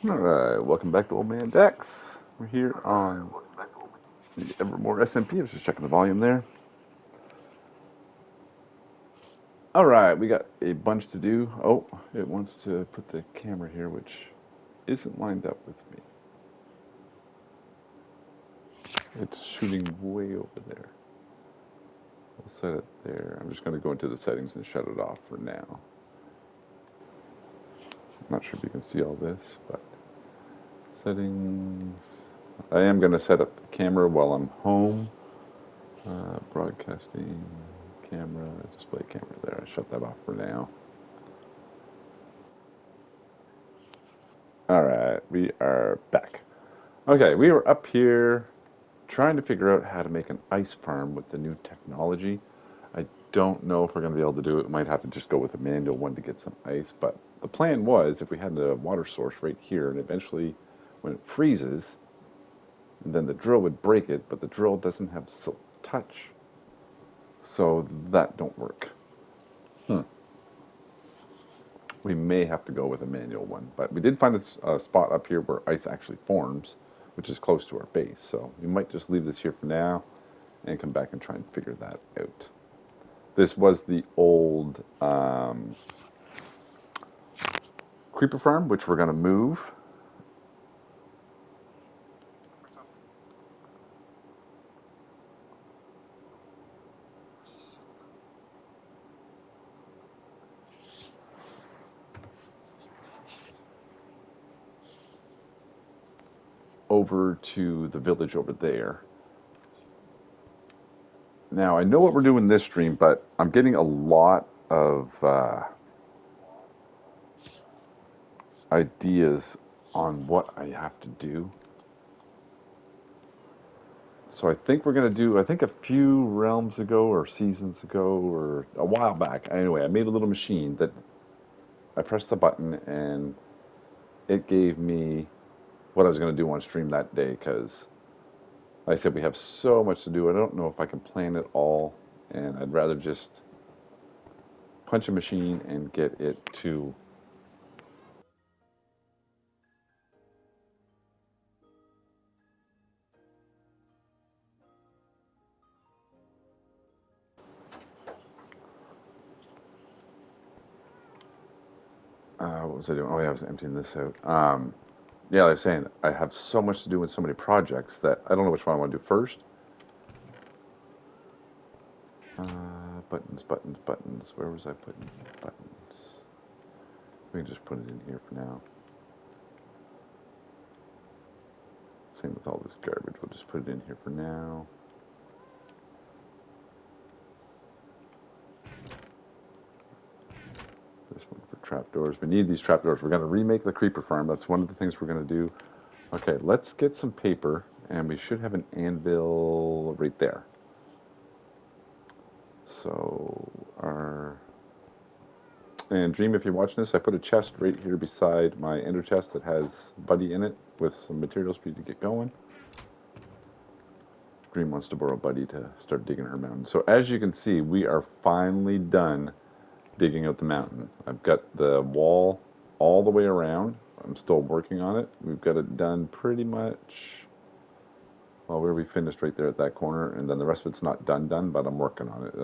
Alright, welcome back to Old Man Dex. We're here on the Evermore SMP. I was just checking the volume there. Alright, we got a bunch to do. Oh, it wants to put the camera here, which isn't lined up with me. It's shooting way over there. I'll set it there. I'm just going to go into the settings and shut it off for now. I'm not sure if you can see all this, but settings. I am going to set up the camera while I'm home. Broadcasting, camera, display camera there. I shut that off for now. All right, we are back. Okay, we were up here trying to figure out how to make an ice farm with the new technology. I don't know if we're going to be able to do it. We might have to just go with a manual one to get some ice. But the plan was if we had a water source right here, and eventually when it freezes, then the drill would break it, but the drill doesn't have silk touch. So that don't work. We may have to go with a manual one, but we did find a spot up here where ice actually forms, which is close to our base. So we might just leave this here for now and come back and try and figure that out. This was the old creeper farm, which we're going to move. Over to the village over there. Now, I know what we're doing this stream, but I'm getting a lot of ideas on what I have to do. So I think we're going to do, I think a few realms ago or seasons ago or a while back. Anyway, I made a little machine that I pressed the button and it gave me what I was going to do on stream that day because like I said, we have so much to do. I don't know if I can plan it all, and I'd rather just punch a machine and get it to. What was I doing? Oh, yeah, I was emptying this out. Yeah, like I was saying, I have so much to do with so many projects that I don't know which one I want to do first. Buttons, buttons, buttons. Where was I putting buttons? We can just put it in here for now. Same with all this garbage. We'll just put it in here for now. This one for trapdoors. We need these trapdoors. We're going to remake the creeper farm. That's one of the things we're going to do. Okay, let's get some paper, and we should have an anvil right there. So and Dream, if you're watching this, I put a chest right here beside my ender chest that has Buddy in it with some materials for you to get going. Dream wants to borrow Buddy to start digging her mountain. So as you can see, we are finally done digging out the mountain. I've got the wall all the way around. I'm still working on it. We've got it done pretty much. Well, where we finished right there at that corner, and then the rest of it's not done, but I'm working on it.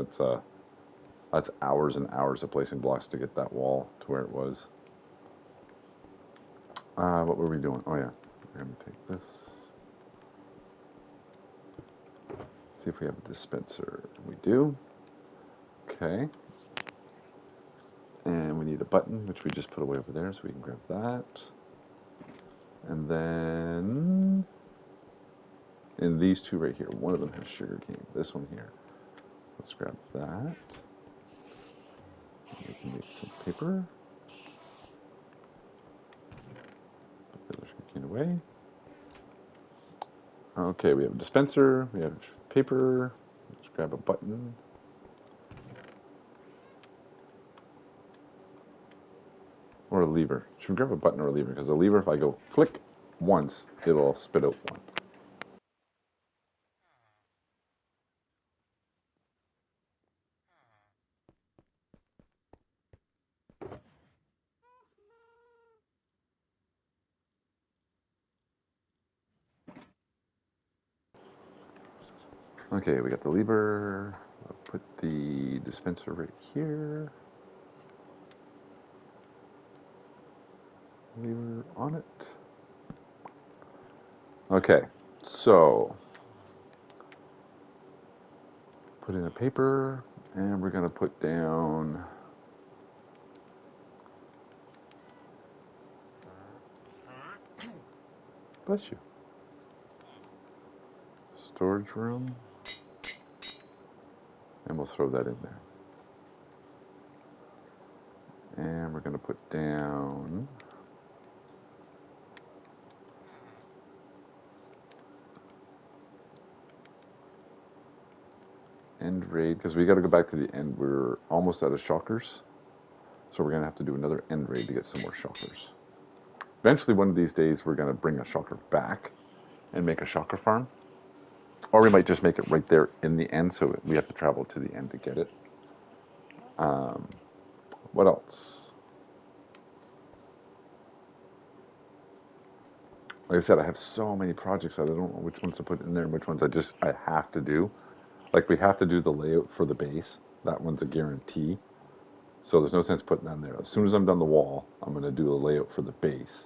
That's hours and hours of placing blocks to get that wall to where it was. What were we doing? Oh yeah, we're gonna take this. See if we have a dispenser. We do. Okay. And we need a button, which we just put away over there, so we can grab that. And then in these two right here, one of them has sugar cane. This one here. Let's grab that. We can make some paper. Put the sugar cane away. Okay, we have a dispenser. We have paper. Let's grab a button. Or a lever. Should we grab a button or a lever? Because a lever, if I go click once, it'll spit out one. Okay, we got the lever. I'll put the dispenser right here. Lever on it. Okay, so put in a paper, and we're going to put down, bless you, storage room, and we'll throw that in there. And we're going to put down end raid, because we got to go back to the end. We're almost out of shockers, so we're going to have to do another end raid to get some more shockers. Eventually, one of these days, we're going to bring a shocker back and make a shocker farm. Or we might just make it right there in the end, so we have to travel to the end to get it. What else? Like I said, I have so many projects that I don't know which ones to put in there and which ones I have to do. Like we have to do the layout for the base. That one's a guarantee. So there's no sense putting that in there. As soon as I'm done the wall, I'm going to do the layout for the base.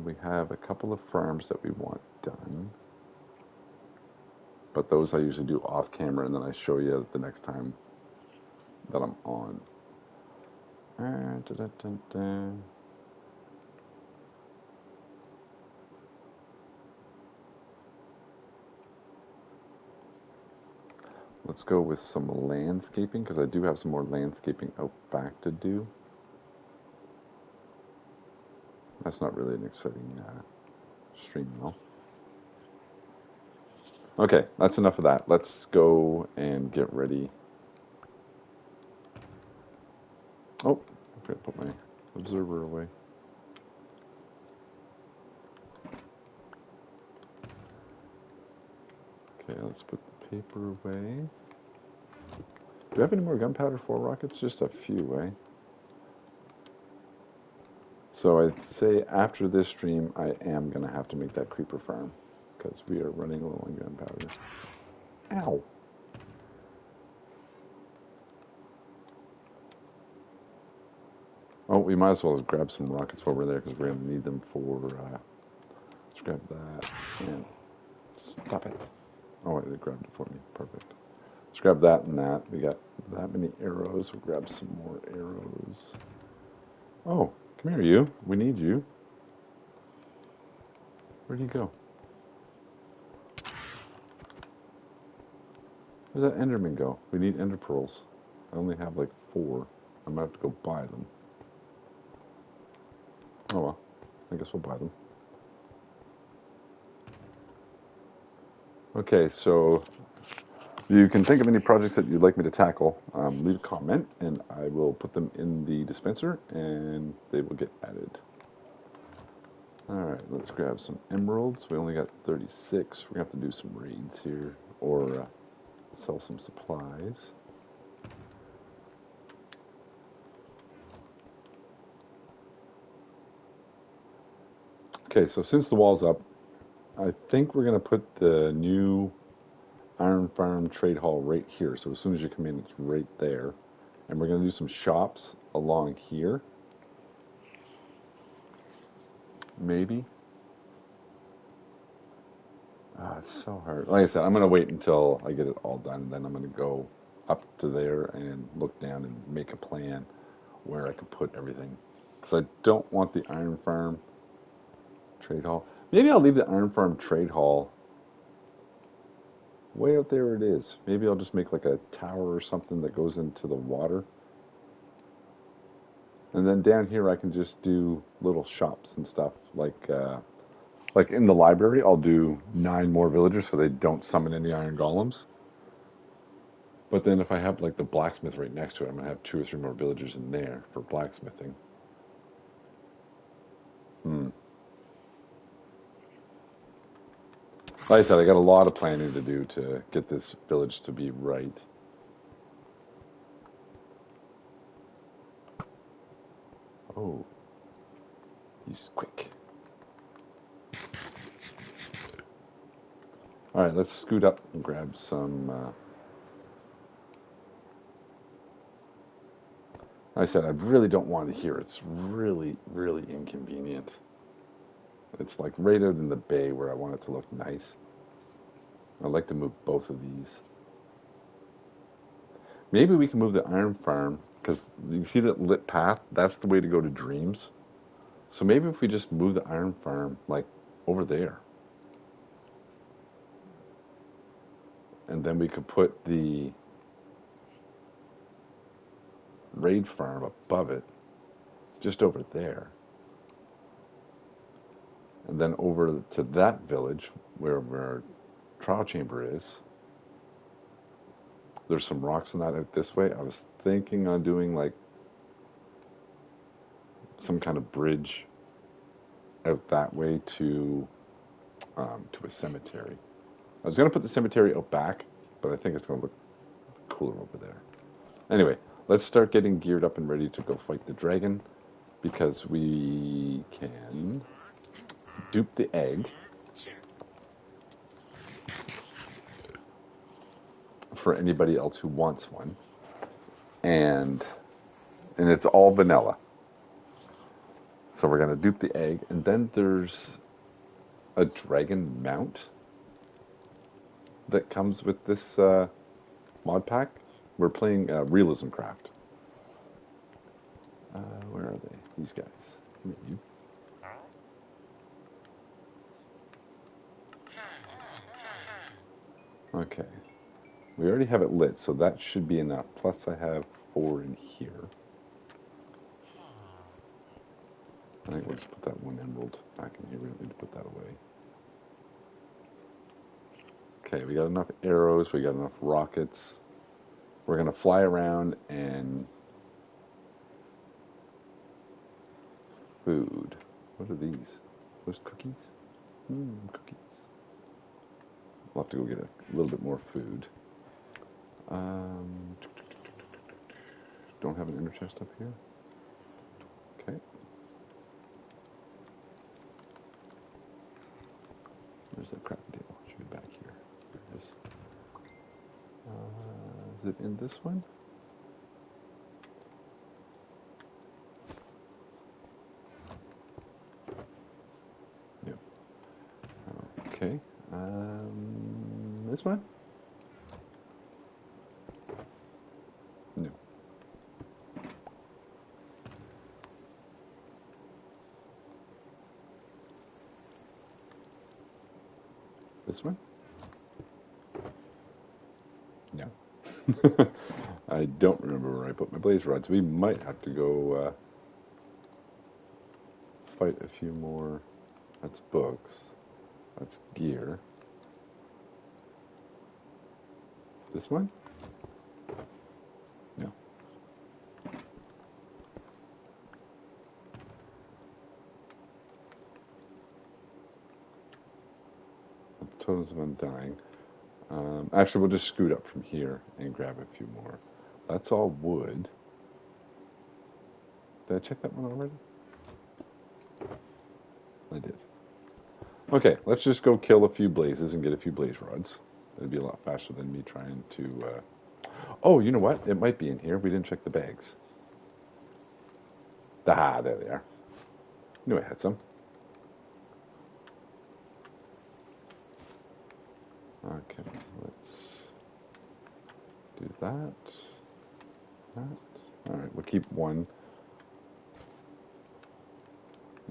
We have a couple of farms that we want done. But those I usually do off camera, and then I show you the next time that I'm on. Let's go with some landscaping, because I do have some more landscaping out back to do. That's not really an exciting stream, though. Okay, that's enough of that. Let's go and get ready. Oh, I'm going to put my observer away. Okay, let's put the paper away. Do you have any more gunpowder for rockets? Just a few, eh? So I'd say after this stream, I am going to have to make that creeper farm, because we are running low on gunpowder. Ow! Oh, we might as well grab some rockets while we're there, because we're going to need them for... let's grab that, and stop it. Oh, it grabbed it for me. Perfect. Let's grab that and that. We got that many arrows. We'll grab some more arrows. Oh, come here, you. We need you. Where'd you go? Where'd that Enderman go? We need Ender Pearls. I only have like 4. I'm gonna have to go buy them. Oh well, I guess we'll buy them. Okay, so you can think of any projects that you'd like me to tackle. Leave a comment, and I will put them in the dispenser, and they will get added. Alright, let's grab some emeralds. We only got 36. We're going to have to do some raids here, or sell some supplies. Okay, so since the wall's up, I think we're going to put the new Iron Farm Trade Hall right here. So as soon as you come in, it's right there. And we're going to do some shops along here. Maybe. It's so hard. Like I said, I'm going to wait until I get it all done. And then I'm going to go up to there and look down and make a plan where I can put everything. Because I don't want the Iron Farm Trade Hall. Maybe I'll leave the Iron Farm Trade Hall way out there. It is. Maybe I'll just make like a tower or something that goes into the water. And then down here I can just do little shops and stuff. Like in the library, I'll do 9 more villagers so they don't summon any iron golems. But then if I have like the blacksmith right next to it, I'm going to have 2 or 3 more villagers in there for blacksmithing. Like I said, I got a lot of planning to do to get this village to be right. Oh, he's quick. All right, let's scoot up and grab some. Like I said, I really don't want to hear. It's really, really inconvenient. It's like right out in the bay where I want it to look nice. I'd like to move both of these. Maybe we can move the iron farm because you see that lit path? That's the way to go to Dreams. So maybe if we just move the iron farm like over there. And then we could put the raid farm above it, just over there. And then over to that village where our trial chamber is. There's some rocks in that out this way. I was thinking on doing like some kind of bridge out that way to a cemetery. I was going to put the cemetery out back, but I think it's going to look cooler over there. Anyway, let's start getting geared up and ready to go fight the dragon because we can dupe the egg for anybody else who wants one. And it's all vanilla. So we're going to dupe the egg, and then there's a dragon mount that comes with this mod pack. We're playing Realism Craft. Where are they? These guys. Come here, you. Okay. We already have it lit, so that should be enough. Plus I have 4 in here. I think we'll just put that one emerald back in here. We don't need to put that away. Okay, we got enough arrows. We got enough rockets. We're going to fly around and... Food. What are these? Those cookies? Cookies. We'll have to go get a little bit more food. Don't have an inner chest up here. Okay. Where's that crappy deal? It should be back here. There it is. Is it in this one? Yep. Okay. This one? No. This one? No. I don't remember where I put my blaze rods. We might have to go fight a few more. That's books. That's gear. This one? No. Totems of Undying. Actually, we'll just scoot up from here and grab a few more. That's all wood. Did I check that one already? I did. Okay, let's just go kill a few blazes and get a few blaze rods. It'd be a lot faster than me trying to... Oh, you know what? It might be in here. We didn't check the bags. Ah, there they are. Knew I had some. Okay, let's do that. That. All right, we'll keep one.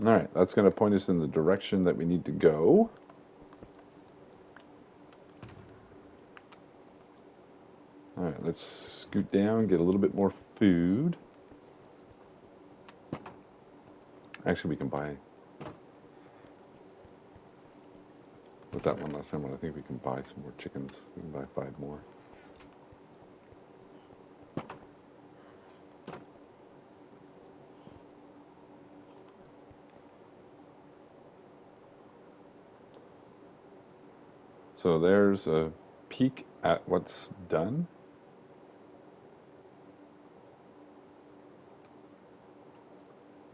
All right, that's going to point us in the direction that we need to go. All right, let's scoot down, get a little bit more food. Actually, we can buy... With that one last time, I think we can buy some more chickens. We can buy 5 more. So there's a peek at what's done.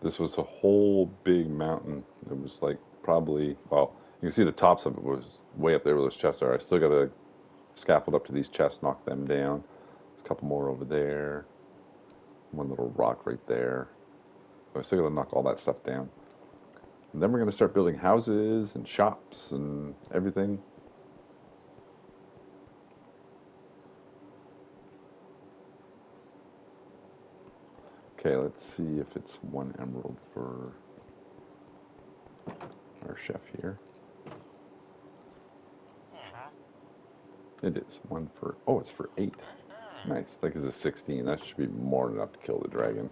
This was a whole big mountain. It was like probably, well, You can see the tops of it was way up there where those chests are. I still got to scaffold up to these chests, knock them down. There's a couple more over there. One little rock right there. I still got to knock all that stuff down. And then we're going to start building houses and shops and everything. Okay, let's see if it's 1 emerald for our chef here. It is. One for, oh, it's for 8. Nice. Like it's a 16. That should be more than enough to kill the dragon.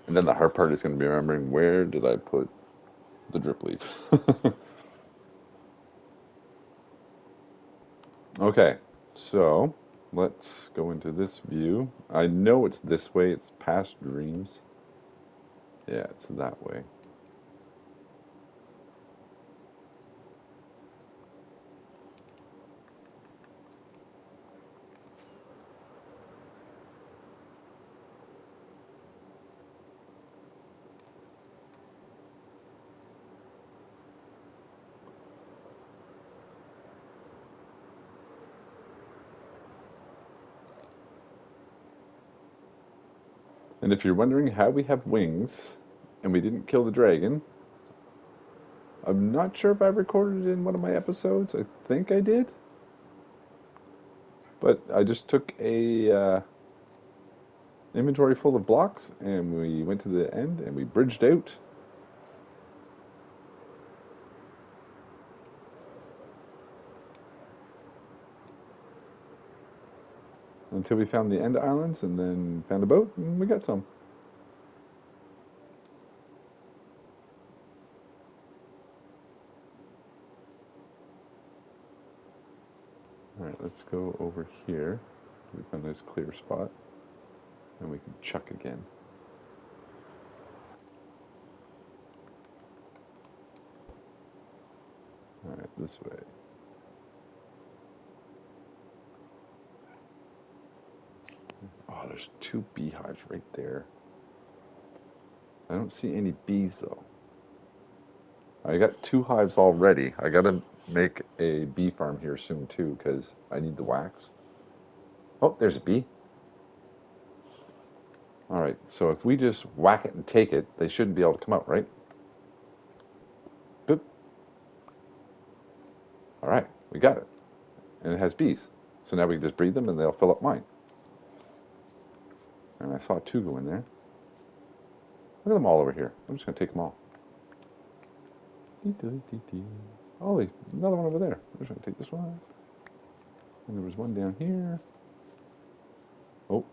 And then the hard part is going to be remembering where did I put the drip leaf. Okay, so let's go into this view. I know it's this way. It's past dreams. Yeah, it's that way. And if you're wondering how we have wings and we didn't kill the dragon, I'm not sure if I recorded it in one of my episodes. I think I did. But I just took a inventory full of blocks and we went to the end and we bridged out. Until we found the end islands and then found a boat and we got some. Alright, let's go over here. We found a nice clear spot. And we can chuck again. Alright, this way. Oh, there's 2 beehives right there. I don't see any bees though. I got 2 hives already. I gotta make a bee farm here soon too, because I need the wax. Oh, there's a bee. Alright, so if we just whack it and take it, they shouldn't be able to come out, right? Boop. Alright, we got it. And it has bees. So now we can just breed them and they'll fill up mine. And I saw 2 go in there. Look at them all over here. I'm just gonna take them all. Oh, there's another one over there. I'm just gonna take this one. And there was one down here. Oh,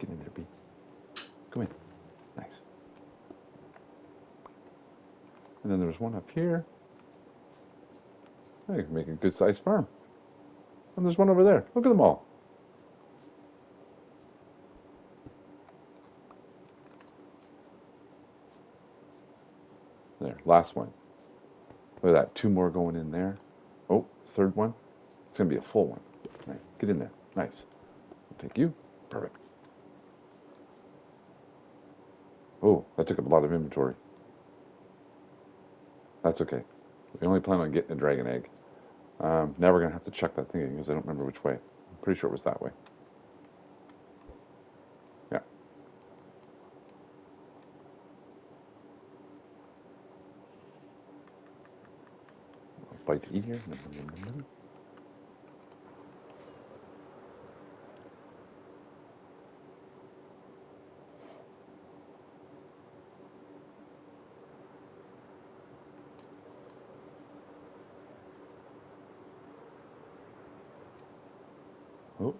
get in there, bee. Come in. Nice. And then there was one up here. I can make a good sized farm. And there's one over there. Look at them all. There, last one. Look at that. 2 more going in there. Oh, third one. It's gonna be a full one. Nice. Get in there. Nice. I'll take you. Perfect. Oh, that took up a lot of inventory. That's okay. We only plan on getting a dragon egg. Now we're going to have to check that thing because I don't remember which way. I'm pretty sure it was that way. Yeah. A bite to eat here. Oh.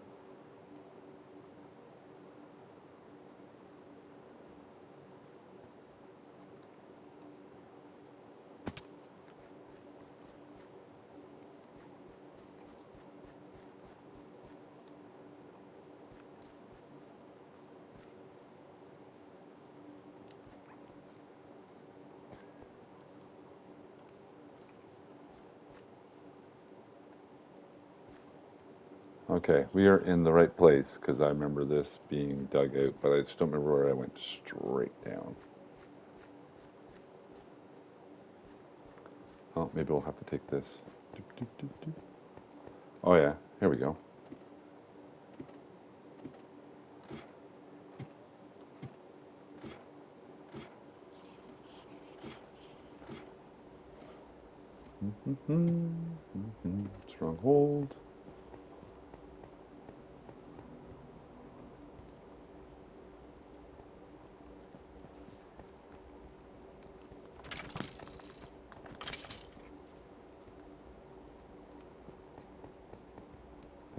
Okay, we are in the right place because I remember this being dug out, but I just don't remember where I went straight down. Oh, maybe we'll have to take this. Doop, doop, doop, doop. Oh yeah, here we go. Stronghold.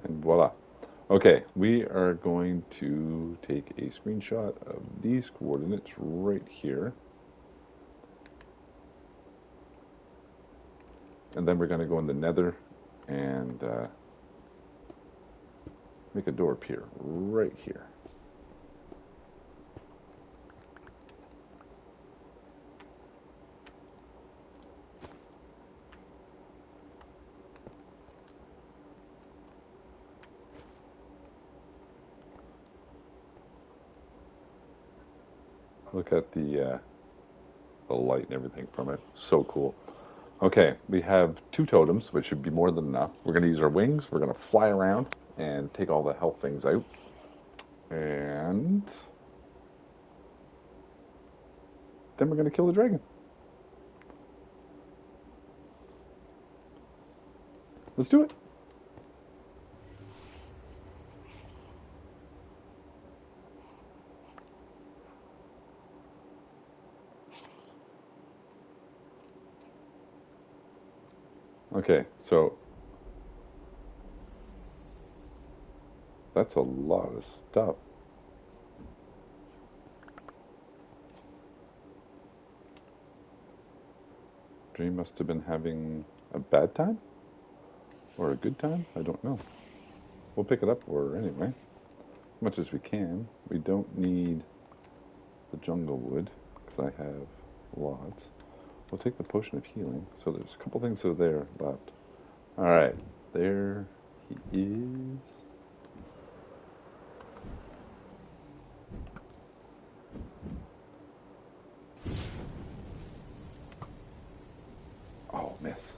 And voila. Okay, we are going to take a screenshot of these coordinates right here. And then we're going to go in the Nether and make a door appear right here. Look at the light and everything from it. So cool. Okay, we have 2 totems, which should be more than enough. We're going to use our wings. We're going to fly around and take all the health things out. And then we're going to kill the dragon. Let's do it. Okay, so that's a lot of stuff. Dream must have been having a bad time? Or a good time? I don't know. We'll pick it up for her anyway. As much as we can. We don't need the jungle wood, because I have lots. We'll take the potion of healing. So there's a couple things that are there left. Alright, there he is. Oh, miss.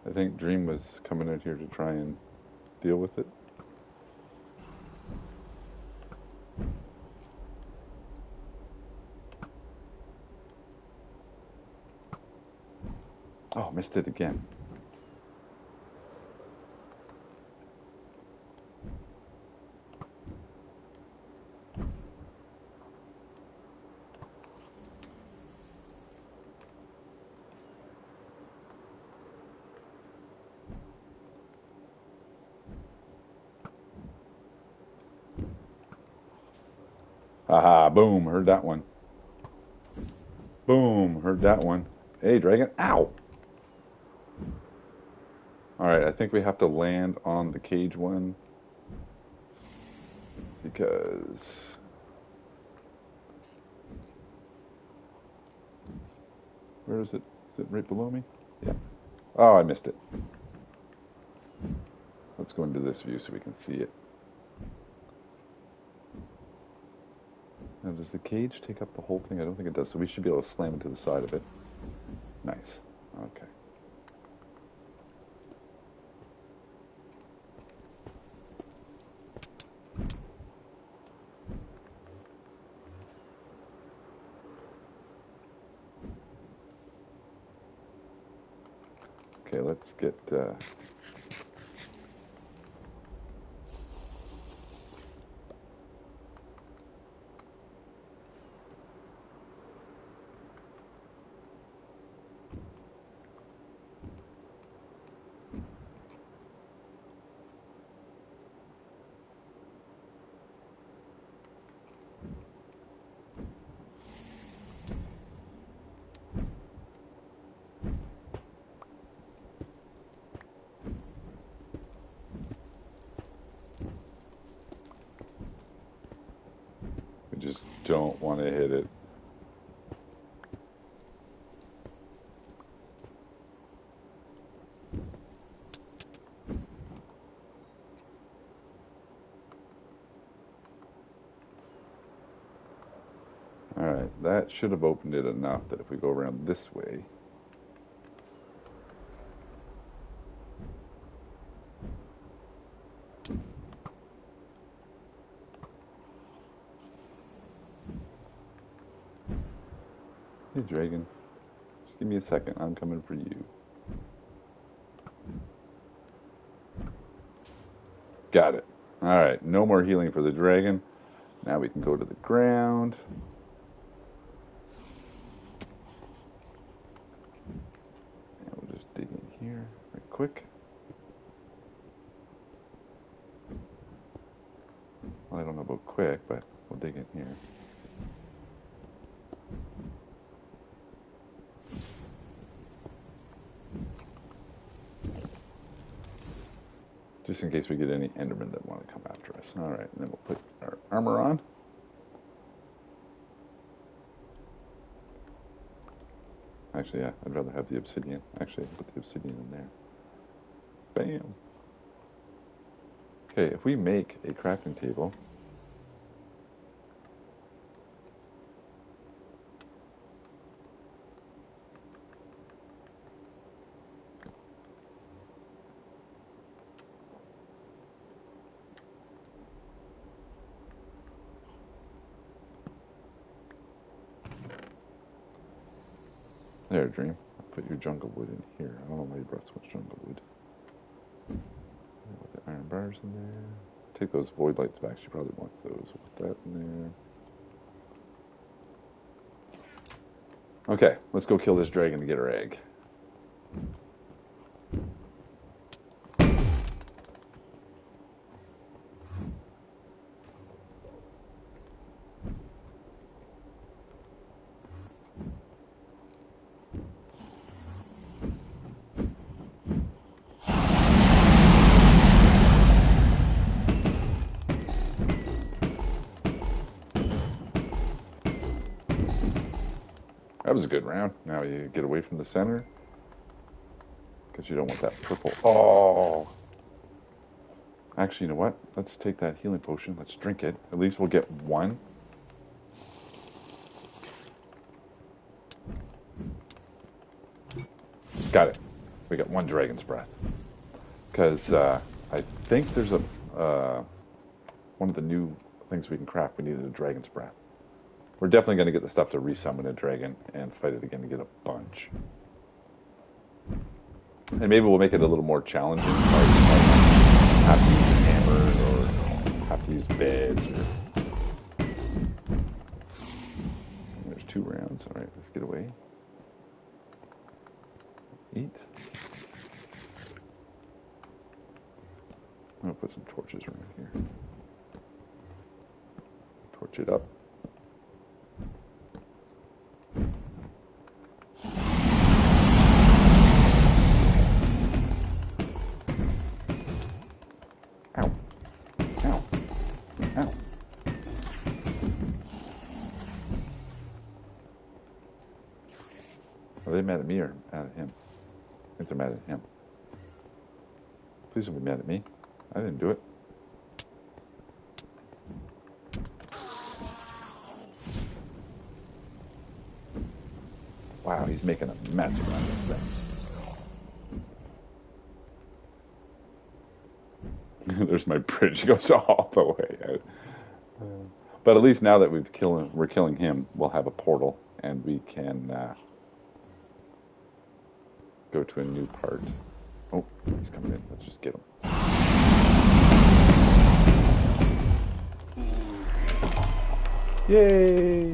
I think Dream was coming out here to try and deal with it. Oh, missed it again. Haha, boom, heard that one. Boom, heard that one. Hey, dragon. Ow! Alright, I think we have to land on the cage one. Because... Where is it? Is it right below me? Yeah. Oh, I missed it. Let's go into this view so we can see it. Now, does the cage take up the whole thing? I don't think it does, so we should be able to slam into the side of it. Nice. Okay. Okay, let's get... we just don't want to hit it. Alright, that should have opened it enough that if we go around this way. Hey, dragon. Just give me a second. I'm coming for you. Got it. All right. No more healing for the dragon. Now we can go to the ground. And we'll just dig in here right quick. Well, I don't know about quick, but we'll dig in here. Just in case we get any Endermen that want to come after us. All right, and then we'll put our armor on. Actually, yeah, I'd rather have the obsidian. Actually, I'll put the obsidian in there. Bam. Okay, if we make a crafting table, there, Dream. Put your jungle wood in here. I don't know why you brought so much jungle wood. With the iron bars in there. Take those void lights back. She probably wants those. Put that in there. Okay, let's go kill this dragon to get her egg. That was a good round. Now you get away from the center. Because you don't want that purple. Oh! Actually, you know what? Let's take that healing potion. Let's drink it. At least we'll get one. Got it. We got one dragon's breath. Because I think there's a one of the new things we can craft. We needed a dragon's breath. We're definitely going to get the stuff to resummon a dragon and fight it again to get a bunch. And maybe we'll make it a little more challenging. Like have to use a hammer or have to use beds. Or... There's 2 rounds. All right, let's get away. Eat. I'm going to put some torches around here. Torch it up. Ow. Ow. Ow. Are they mad at me or mad at him? I think they're mad at him. Please don't be mad at me. I didn't do it. Wow, he's making a mess around this thing. There's my bridge. It goes all the way out. But at least now that we're killing him, we'll have a portal and we can go to a new part. Oh, he's coming in. Let's just get him. Yay!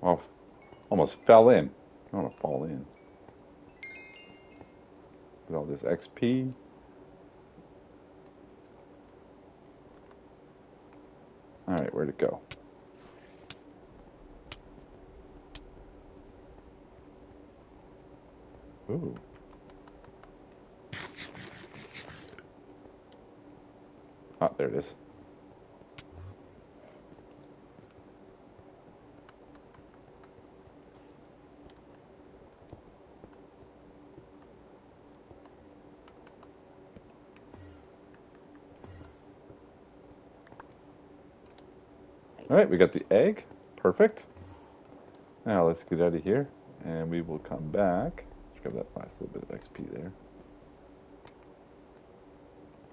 Oh, almost fell in. I don't want to fall in. With all this XP. All right, where'd it go? Ooh. Ah, there it is. All right, we got the egg. Perfect. Now let's get out of here, and we will come back. Let's grab that last little bit of XP there.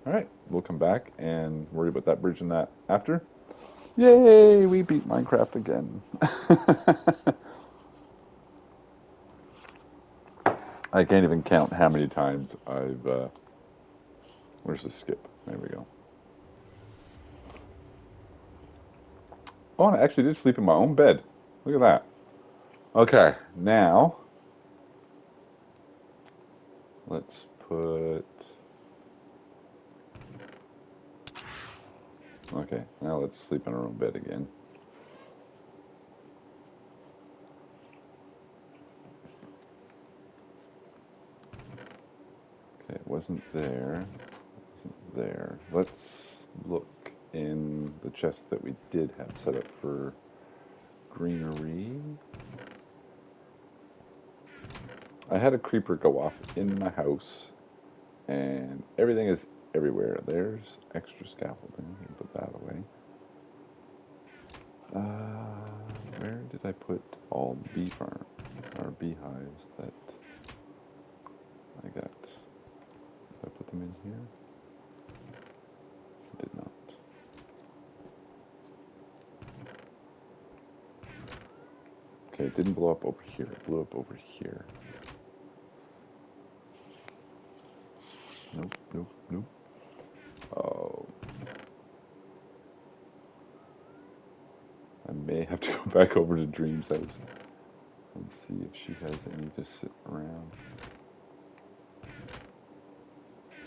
All right, we'll come back and worry about that bridge and that after. Yay, we beat Minecraft again. I can't even count how many times I've... where's the skip? There we go. Oh, I actually did sleep in my own bed. Look at that. Okay, now... let's put... okay, now let's sleep in our own bed again. Okay, it wasn't there. It wasn't there. Let's look in the chest that we did have set up for greenery. I had a creeper go off in my house, and everything is everywhere. There's extra scaffolding. You can put that away. Where did I put all the bee farm or beehives that I got? Did I put them in here? I did not. Okay, it didn't blow up over here. It blew up over here. Nope, nope, nope. Oh. I may have to go back over to Dream's house and see if she has any just sitting around.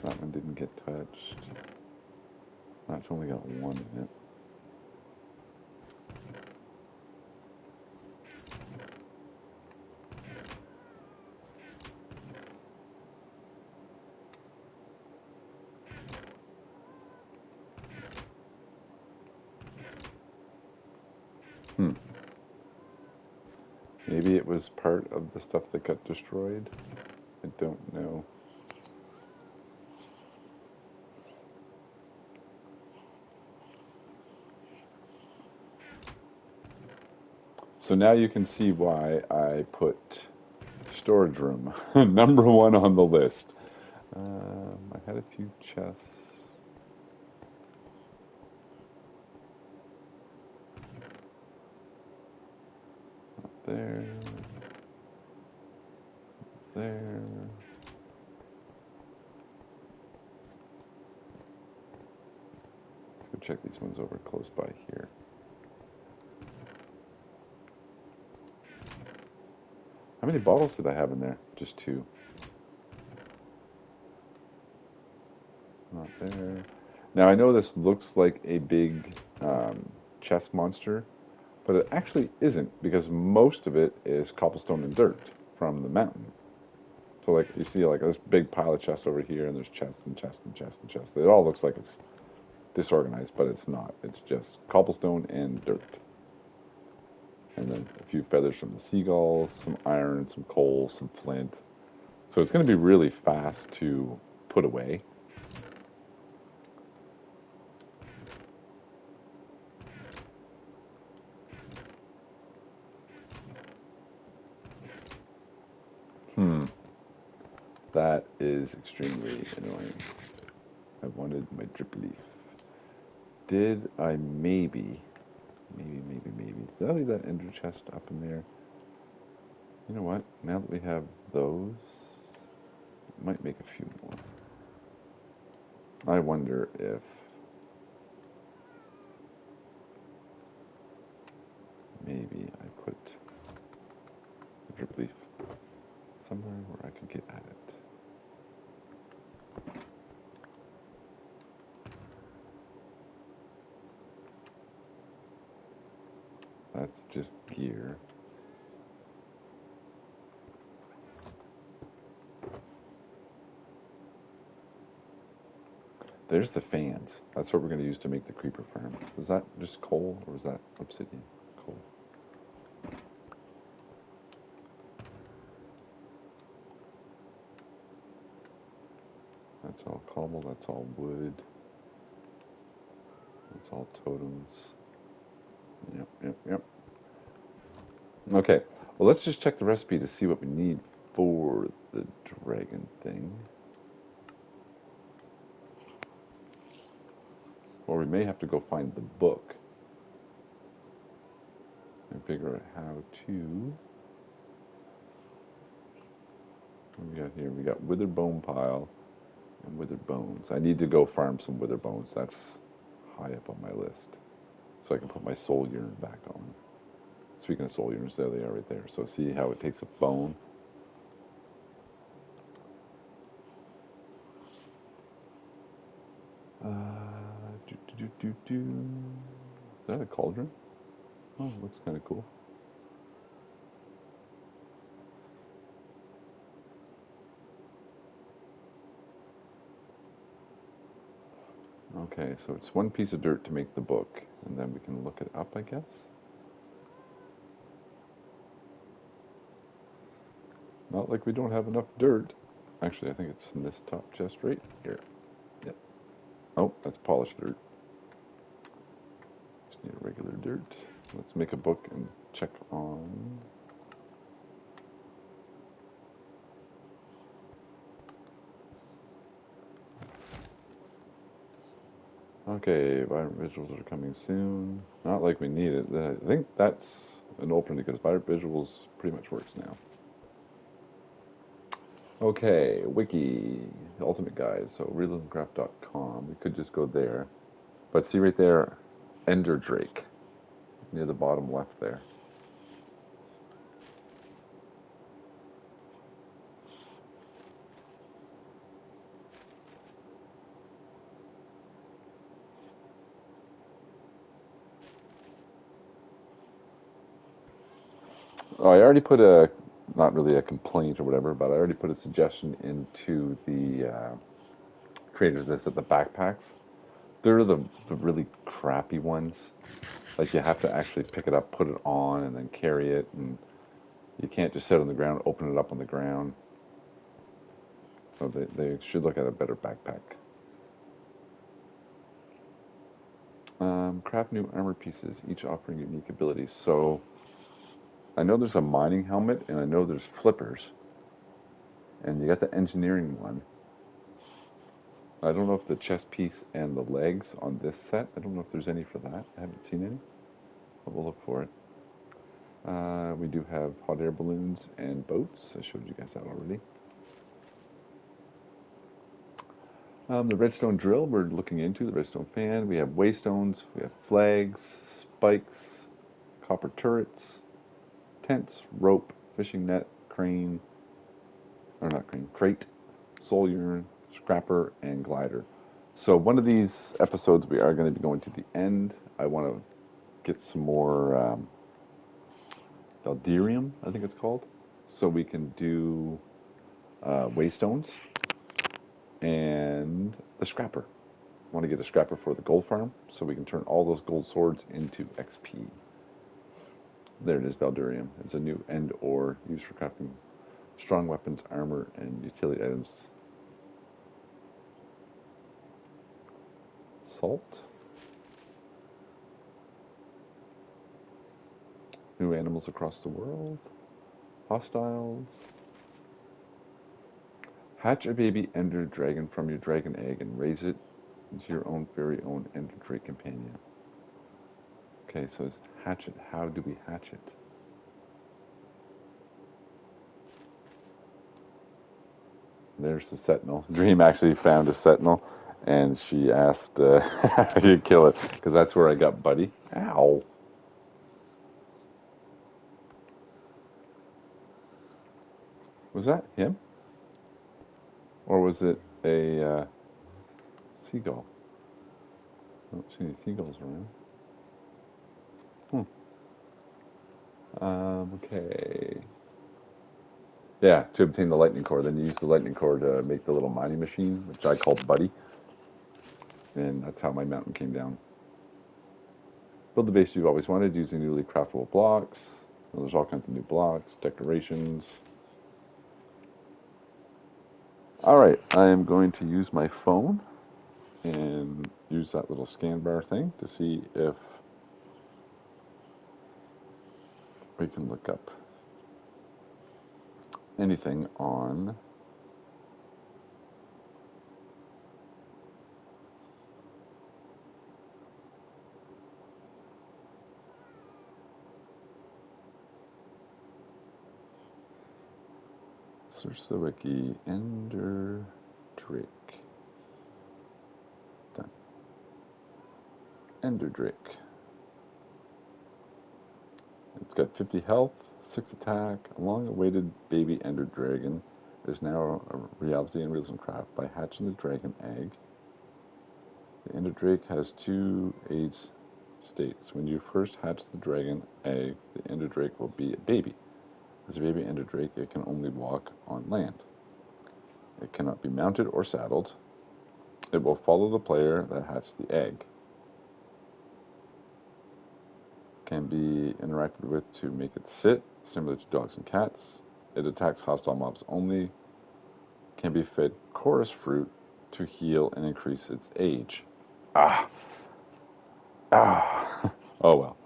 That one didn't get touched. That's only got one in it. Maybe it was part of the stuff that got destroyed. I don't know. So now you can see why I put storage room number one on the list. I had a few chests. Up there. There. Let's go check these ones over close by here. How many bottles did I have in there? Just two. Not there. Now I know this looks like a big chest monster, but it actually isn't because most of it is cobblestone and dirt from the mountain. So like you see like this big pile of chests over here, and there's chests and chests and chests and chests. It all looks like it's disorganized, but it's not. It's just cobblestone and dirt. And then a few feathers from the seagulls, some iron, some coal, some flint. So it's going to be really fast to put away. That is extremely annoying. I wanted my drip leaf. Did I maybe, did I leave that ender chest up in there? You know what? Now that we have those, might make a few more. I wonder if maybe I put the drip leaf somewhere where I could get at it. That's just gear. There's the fans. That's what we're going to use to make the creeper farm. Was that just coal or was that obsidian? Coal. That's all cobble, that's all wood. That's all totems. Yep. Okay, well, let's just check the recipe to see what we need for the dragon thing. Or we may have to go find the book and figure out how to. What we got here? We got withered bone pile and withered bones. I need to go farm some withered bones. That's high up on my list. So I can put my soul urn back on. Speaking of soul urns, there they are right there. So see how it takes a bone? Is that a cauldron? Oh, it looks kind of cool. Okay, so it's one piece of dirt to make the book, and then we can look it up, I guess. Not like we don't have enough dirt. Actually, I think it's in this top chest right here. Yep. Oh, that's polished dirt. Just need a regular dirt. Let's make a book and check on. Okay, vibrant visuals are coming soon. Not like we need it. I think that's an opening because vibrant visuals pretty much works now. Okay, wiki, the ultimate guide. So realismcraft.com. We could just go there. But see right there, Ender Drake, near the bottom left there. Oh, I already put a, not really a complaint or whatever, but I already put a suggestion into the creators list of the backpacks. They're the really crappy ones. Like you have to actually pick it up, put it on, and then carry it, and you can't just sit on the ground, open it up on the ground. So they should look at a better backpack. Craft new armor pieces, each offering unique abilities. So I know there's a mining helmet, and I know there's flippers, and you got the engineering one. I don't know if the chest piece and the legs on this set, I don't know if there's any for that. I haven't seen any. But we'll look for it. We do have hot air balloons and boats. I showed you guys that already. The redstone drill we're looking into, the redstone fan. We have waystones, we have flags, spikes, copper turrets, tents, rope, fishing net, crane, or not crane, crate, soul urn, scrapper, and glider. So one of these episodes we are going to be going to the end. I want to get some more Valderium, I think it's called, so we can do waystones and the scrapper. I want to get a scrapper for the gold farm so we can turn all those gold swords into XP. There it is, Valderium. It's a new end ore used for crafting strong weapons, armor, and utility items. Salt. New animals across the world. Hostiles. Hatch a baby ender dragon from your dragon egg and raise it into your own very own ender drake companion. Okay, so it's hatch it. How do we hatch it? There's the sentinel. Dream actually found a sentinel, and she asked how do you kill it, because that's where I got Buddy. Ow. Was that him? Or was it a seagull? I don't see any seagulls around. Okay. Yeah, to obtain the lightning core. Then you use the lightning core to make the little mining machine, which I called Buddy. And that's how my mountain came down. Build the base you've always wanted using newly craftable blocks. Well, there's all kinds of new blocks, decorations. All right, I am going to use my phone and use that little scan bar thing to see if we can look up anything on search the wiki. Ender Drake. Done. Ender Drake. It's got 50 health, 6 attack. A long-awaited baby Ender Dragon is now a reality in Realism Craft by hatching the dragon egg. The Ender Drake has 2 age states. When you first hatch the dragon egg, the Ender Drake will be a baby. As a baby Ender Drake, it can only walk on land. It cannot be mounted or saddled. It will follow the player that hatched the egg. Can be interacted with to make it sit, similar to dogs and cats. It attacks hostile mobs only. Can be fed chorus fruit to heal and increase its age. Ah! Oh well.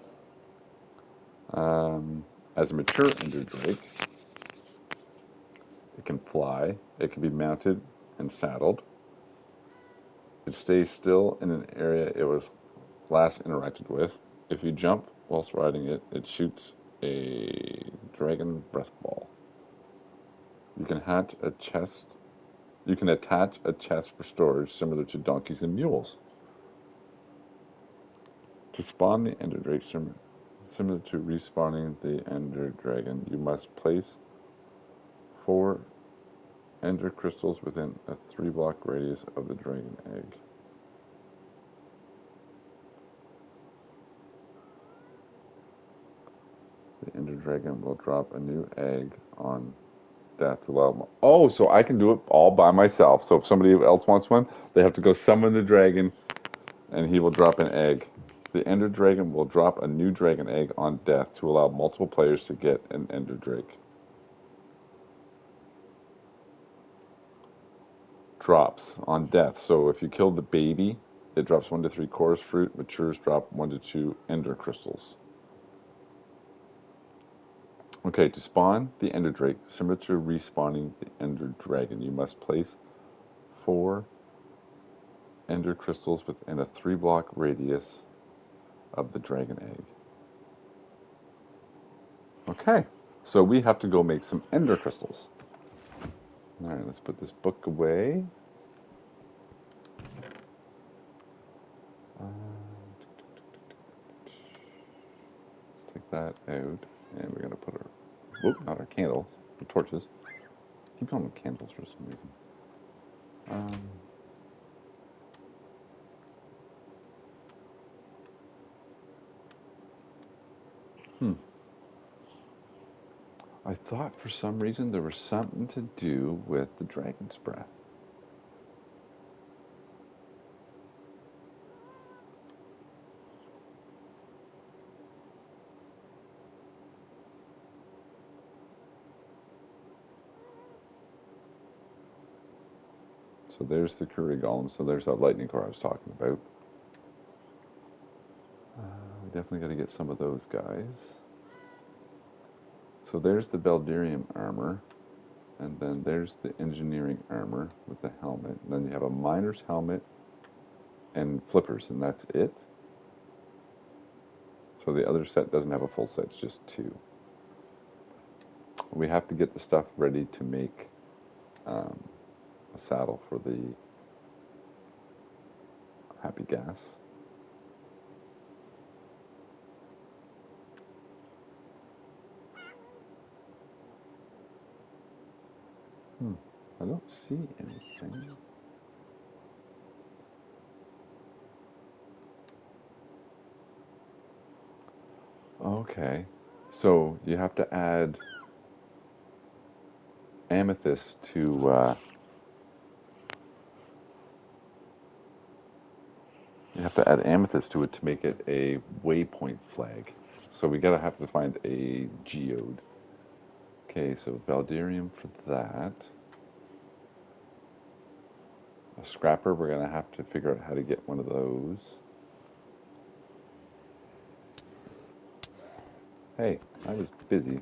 As a mature Ender Drake, it can fly. It can be mounted and saddled. It stays still in an area it was last interacted with. If you jump whilst riding it, it shoots a dragon breath ball. You can attach a chest for storage, similar to donkeys and mules. To spawn the Ender Drake, similar to respawning the Ender Dragon, you must place 4 Ender crystals within a 3-block radius of the dragon egg. The Ender Dragon will drop a new egg on death to allow. Oh, so I can do it all by myself. So if somebody else wants one, they have to go summon the dragon, and he will drop an egg. The Ender Dragon will drop a new dragon egg on death to allow multiple players to get an Ender Drake. Drops on death. So if you kill the baby, it drops 1 to 3 chorus fruit. Matures drop 1 to 2 Ender crystals. Okay, to spawn the Ender Drake, similar to respawning the Ender Dragon, you must place 4 Ender crystals within a 3-block radius of the dragon egg. Okay, so we have to go make some Ender crystals. All right, let's put this book away. Let's take that out, and we're gonna put our, whoop, not our candles, the torches. Keep calling them candles for some reason. I thought for some reason there was something to do with the dragon's breath. So there's the Curry Golem. So there's that lightning core I was talking about. We definitely got to get some of those guys. So there's the Belderium armor. And then there's the engineering armor with the helmet. And then you have a miner's helmet and flippers, and that's it. So the other set doesn't have a full set, it's just 2. We have to get the stuff ready to make a saddle for the Happy Gas. I don't see anything. Okay, so you have to add amethyst to it to make it a waypoint flag. So we gotta have to find a geode. Okay, so Belderium for that. A scrapper, we're gonna have to figure out how to get one of those. Hey, I was busy.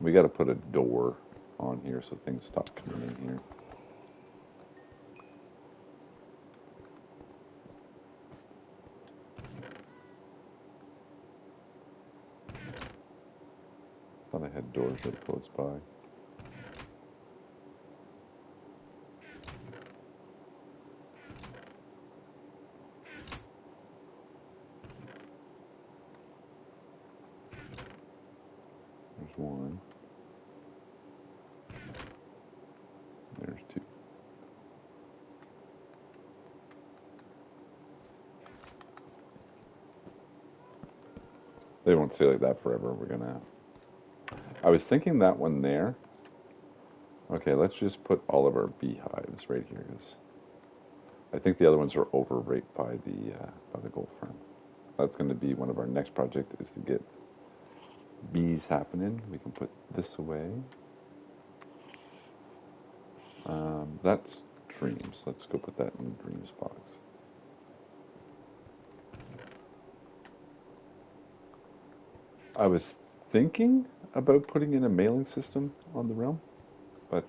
We got to put a door on here so things stop coming in here. Thought I had doors right close by. There's one. There's two. They won't stay like that forever. We're gonna. I was thinking that one there. Okay, let's just put all of our beehives right here, because I think the other ones are over right by the gold farm. That's going to be one of our next project, is to get bees happening. We can put this away. That's dreams. Let's go put that in the dreams box. I was thinking about putting in a mailing system on the realm, but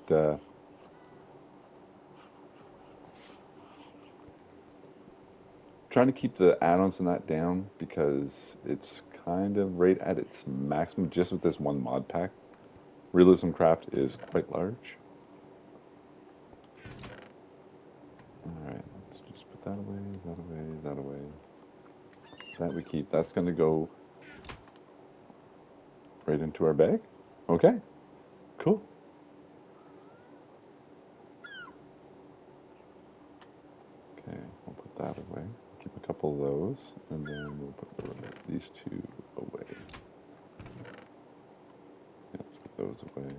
trying to keep the add-ons and that down, because it's kind of right at its maximum just with this one mod pack. Realism craft is quite large. Alright, let's just put that away, that away, that away. That we keep. That's going to go right into our bag. Okay, cool. Okay, we'll put that away. Keep a couple of those, and then we'll put these two away. Yeah, let's put those away.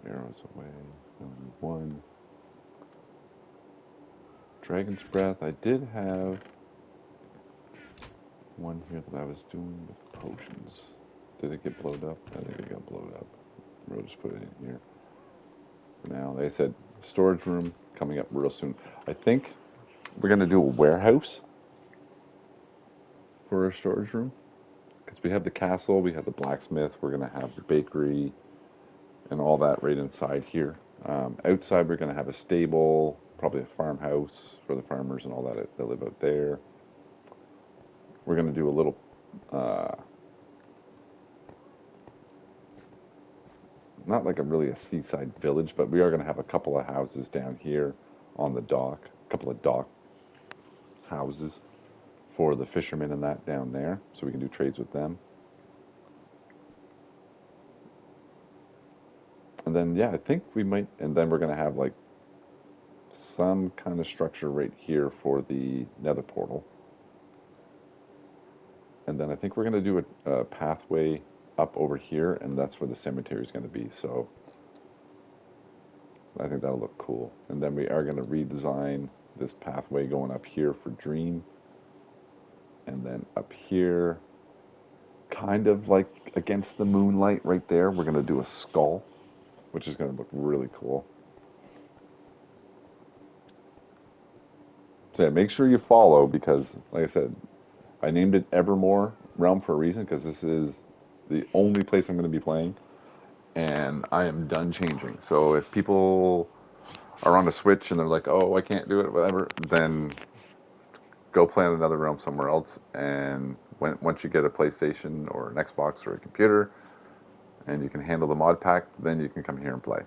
Arrows away. Only one. Dragon's Breath. I did have one here that I was doing with potions. Did it get blowed up? I think it got blowed up. We'll just put it in here for now. Like I said, storage room coming up real soon. I think we're going to do a warehouse for our storage room, because we have the castle, we have the blacksmith, we're going to have the bakery and all that right inside here. Outside, we're going to have a stable, probably a farmhouse for the farmers and all that live out there. We're going to do a little not like a seaside village, but we are going to have a couple of houses down here on the dock, a couple of dock houses for the fishermen and that down there, so we can do trades with them. And then, yeah, I think we might, and then we're going to have like some kind of structure right here for the nether portal. And then I think we're going to do a pathway up over here, and that's where the cemetery is going to be. So I think that'll look cool. And then we are going to redesign this pathway going up here for Dream. And then up here, kind of like against the moonlight right there, we're going to do a skull, which is going to look really cool. So yeah, make sure you follow, because, like I said, I named it Evermore Realm for a reason, because this is the only place I'm going to be playing, and I am done changing. So if people are on a Switch and they're like, oh, I can't do it, whatever, then go play in another realm somewhere else. And once you get a PlayStation or an Xbox or a computer, and you can handle the mod pack, then you can come here and play.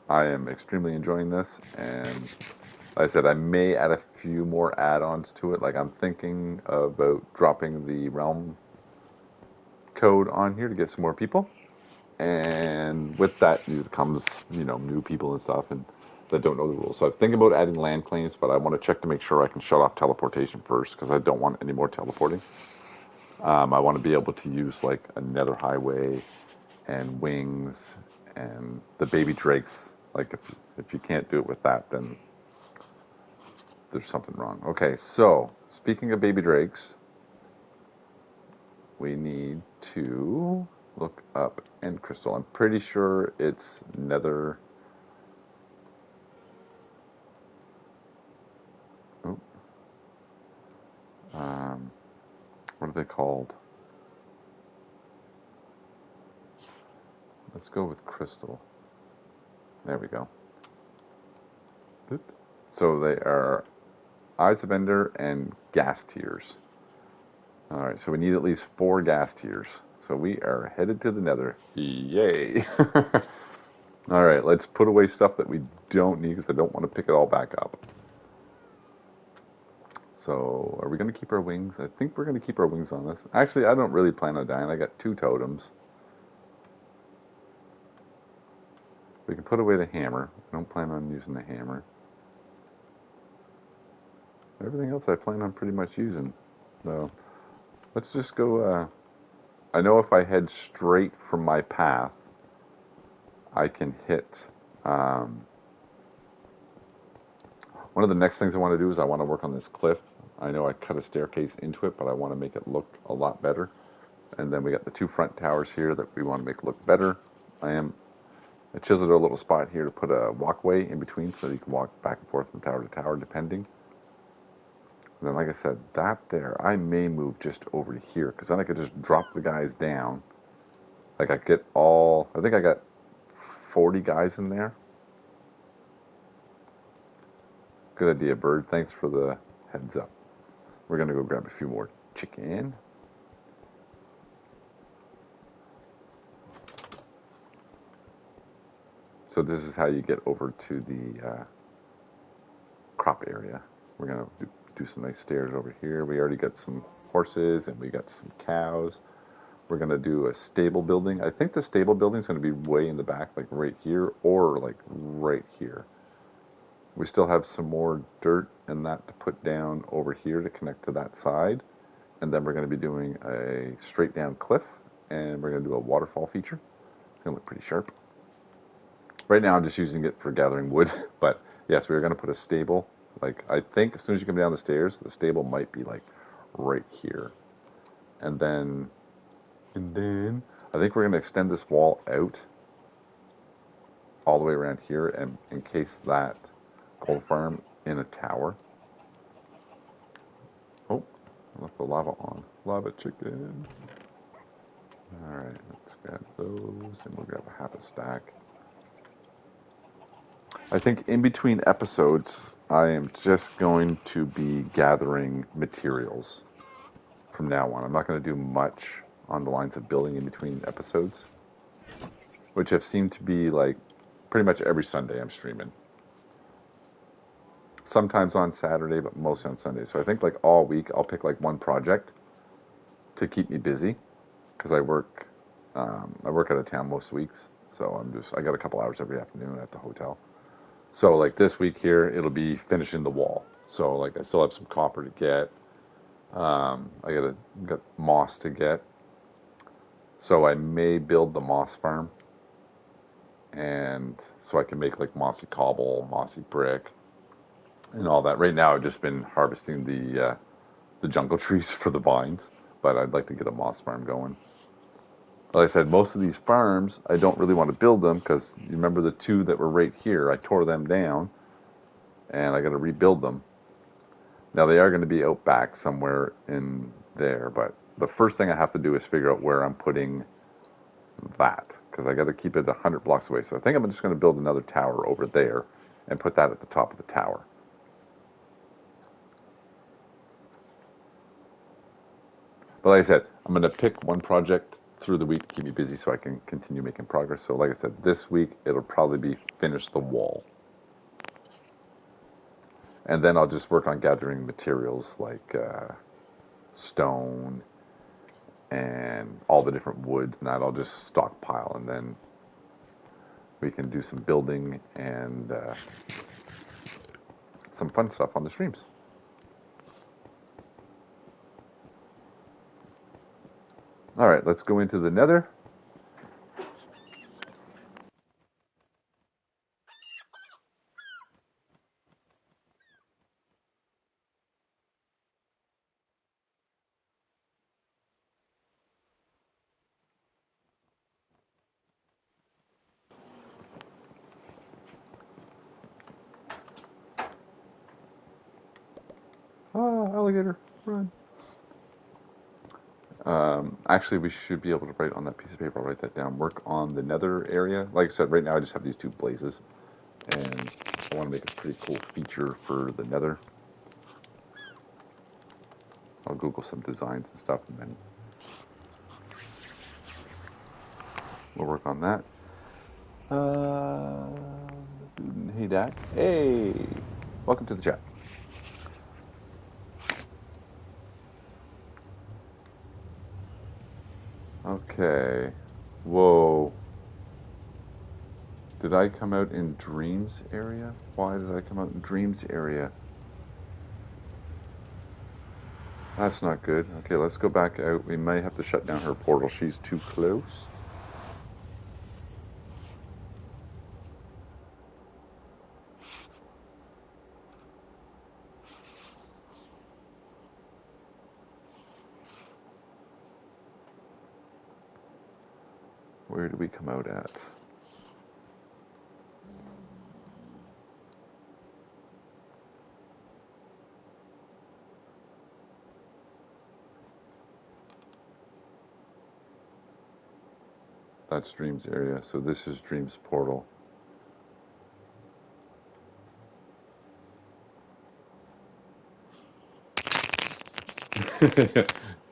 I am extremely enjoying this, and like I said, I may add a few more add-ons to it. Like, I'm thinking about dropping the realm code on here to get some more people, and with that comes, new people and stuff, and that don't know the rules. So I'm thinking about adding land claims, but I want to check to make sure I can shut off teleportation first, because I don't want any more teleporting. I want to be able to use like a nether highway and wings and the baby drakes. Like, if you can't do it with that, then there's something wrong. Okay, so speaking of baby drakes, we need to look up end crystal. I'm pretty sure it's nether. Oh, what are they called? Let's go with crystal. There we go. Boop. So they are Eyes of Ender and gas tiers. All right, so we need at least 4 gas tiers. So we are headed to the Nether. Yay! All right, let's put away stuff that we don't need because I don't want to pick it all back up. So, are we going to keep our wings? I think we're going to keep our wings on this. Actually, I don't really plan on dying. I got 2 totems. We can put away the hammer. I don't plan on using the hammer. Everything else I plan on pretty much using. So, let's just go. I know if I head straight from my path, I can hit. One of the next things I want to do is I want to work on this cliff. I know I cut a staircase into it, but I want to make it look a lot better. And then we got the 2 front towers here that we want to make look better. I chiseled a little spot here to put a walkway in between so that you can walk back and forth from tower to tower depending. And then, like I said, that there, I may move just over to here because then I could just drop the guys down. Like I think I got 40 guys in there. Good idea, Bird. Thanks for the heads up. We're going to go grab a few more chicken. So this is how you get over to the crop area. We're going to do some nice stairs over here. We already got some horses and we got some cows. We're going to do a stable building. I think the stable building is going to be way in the back, like right here or like right here. We still have some more dirt and that to put down over here to connect to that side. And then we're going to be doing a straight down cliff and we're going to do a waterfall feature. It's going to look pretty sharp. Right now I'm just using it for gathering wood, but yes, we're going to put a stable. Like I think as soon as you come down the stairs, the stable might be like right here. And then I think we're going to extend this wall out all the way around here and encase that coal farm in a tower. Oh, I left the lava on. Lava chicken. All right, let's grab those and we'll grab a half a stack. I think in between episodes, I am just going to be gathering materials from now on. I'm not going to do much on the lines of building in between episodes, which have seemed to be like pretty much every Sunday I'm streaming. Sometimes on Saturday, but mostly on Sunday. So I think like all week I'll pick like one project to keep me busy because I work out of town most weeks. So I got a couple hours every afternoon at the hotel. So like this week here, it'll be finishing the wall. So like I still have some copper to get. I got moss to get. So I may build the moss farm, and so I can make like mossy cobble, mossy brick, and all that. Right now, I've just been harvesting the jungle trees for the vines, but I'd like to get a moss farm going. Like I said, most of these farms, I don't really want to build them because you remember the 2 that were right here. I tore them down, and I got to rebuild them. Now they are going to be out back somewhere in there, but the first thing I have to do is figure out where I'm putting that because I got to keep it 100 blocks away. So I think I'm just going to build another tower over there and put that at the top of the tower. But like I said, I'm going to pick one project through the week to keep me busy so I can continue making progress. So like I said, this week it'll probably be finish the wall. And then I'll just work on gathering materials like stone and all the different woods, and that I'll just stockpile, and then we can do some building and some fun stuff on the streams. All right, let's go into the Nether. Ah, alligator, run. Actually, we should be able to write on that piece of paper. I'll write that down. Work on the nether area. Like I said, right now I just have these two blazes, and I want to make a pretty cool feature for the nether. I'll Google some designs and stuff, and then we'll work on that. Hey, Dak. Hey, welcome to the chat. Okay. Whoa. Did I come out in Dreams area? Why did I come out in Dreams area? That's not good. Okay, let's go back out. We may have to shut down her portal. She's too close. Where do we come out at? That's Dreams area. So this is Dreams portal.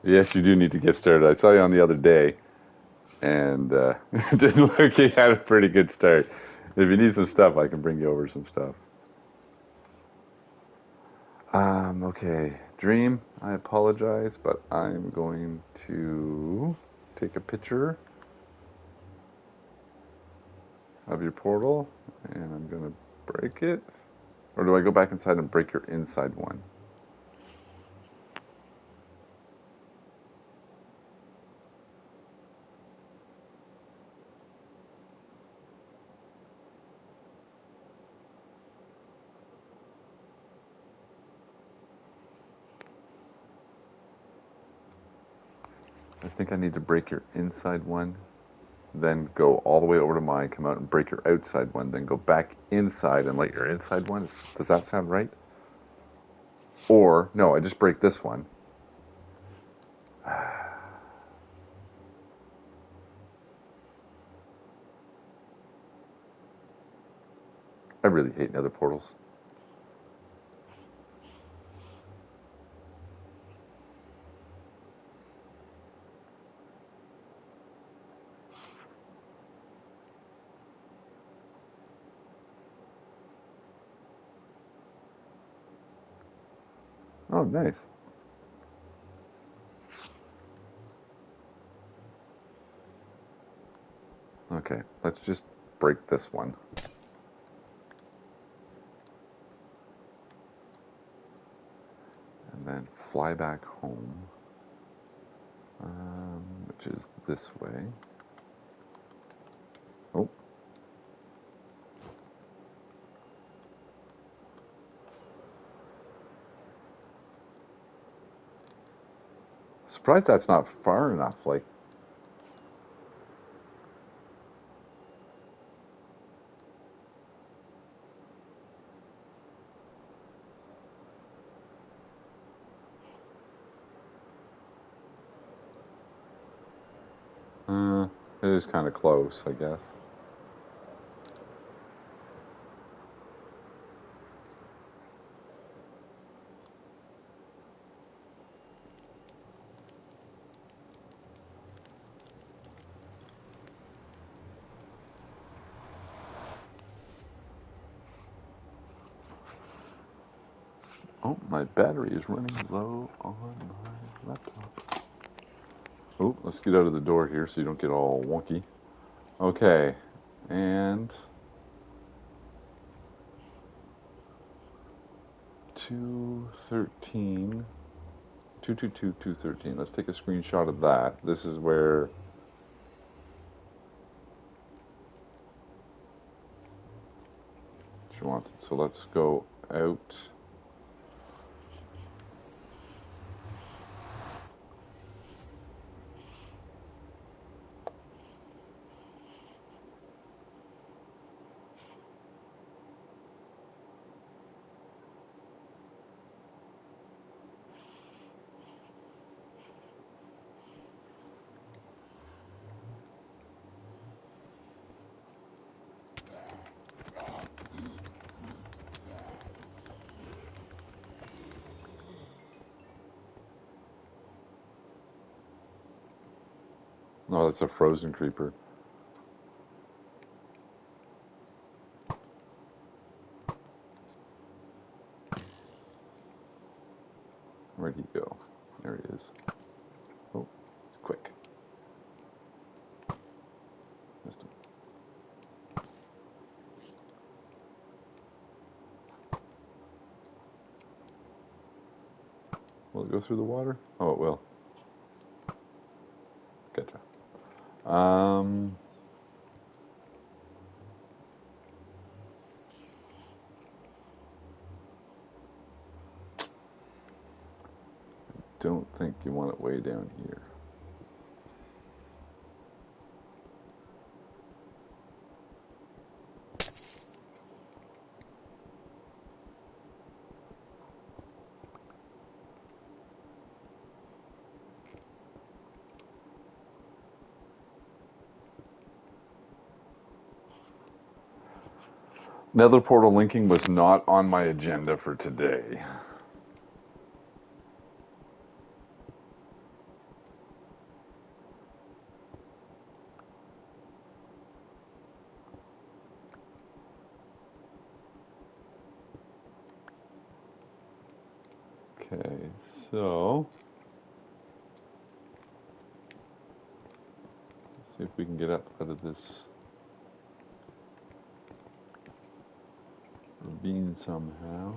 Yes, you do need to get started. I saw you on the other day, and it didn't look like you had a pretty good start. If you need some stuff, I can bring you over some stuff. Okay. Dream, I apologize, but I'm going to take a picture of your portal, and I'm going to break it. Or do I go back inside and break your inside one? I think I need to break your inside one, then go all the way over to mine, come out and break your outside one, then go back inside and light your inside one. Does that sound right? Or, no, I just break this one. I really hate nether portals. Oh, nice. Okay, let's just break this one. And then fly back home, which is this way. Oh. Surprised that's not far enough. Like, it is kind of close, I guess. Oh, my battery is running low on my laptop. Oh, let's get out of the door here so you don't get all wonky. Okay, and 213, 222, 213. Let's take a screenshot of that. This is where she wants it. So let's go out. Oh, that's a frozen creeper. Where'd he go? There he is. Oh, it's quick. Missed him. Will it go through the water? Oh, it will. Gotcha. Don't think you want it way down here. Nether portal linking was not on my agenda for today. Okay, so let's see if we can get up out of this ravine somehow.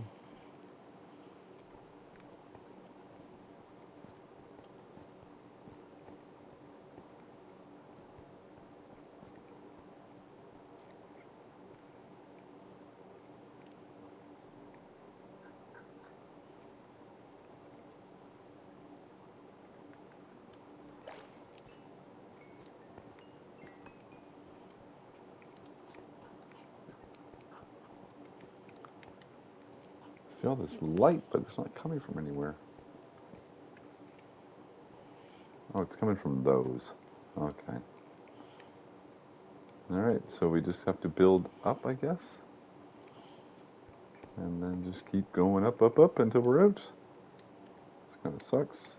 See all this light, but it's not coming from anywhere. Oh, it's coming from those. Okay. Alright, so we just have to build up, I guess. And then just keep going up, up, up until we're out. This kind of sucks.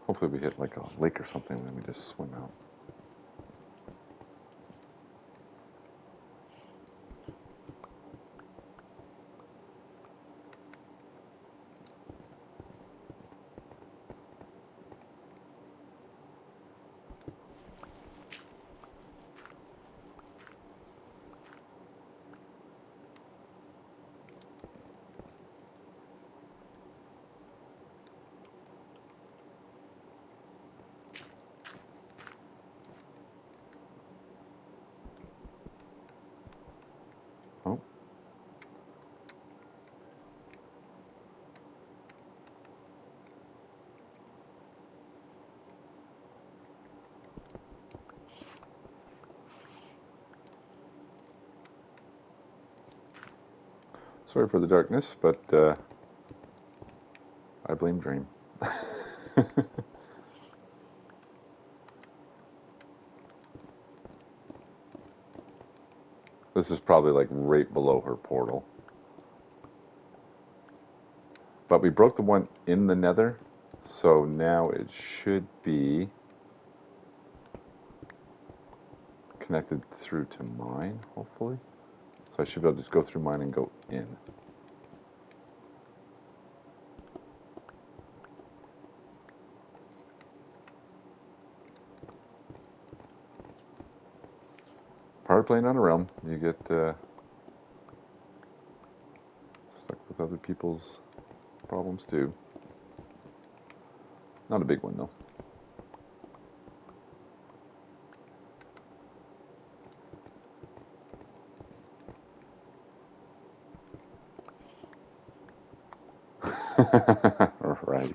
Hopefully we hit like a lake or something and then we just swim out. Oh. Sorry for the darkness, but I blame Dream. This is probably like right below her portal. But we broke the one in the Nether, so now it should be connected through to mine, hopefully. So I should be able to just go through mine and go in. Part of playing on a realm, you get stuck with other people's problems too. Not a big one though. Right.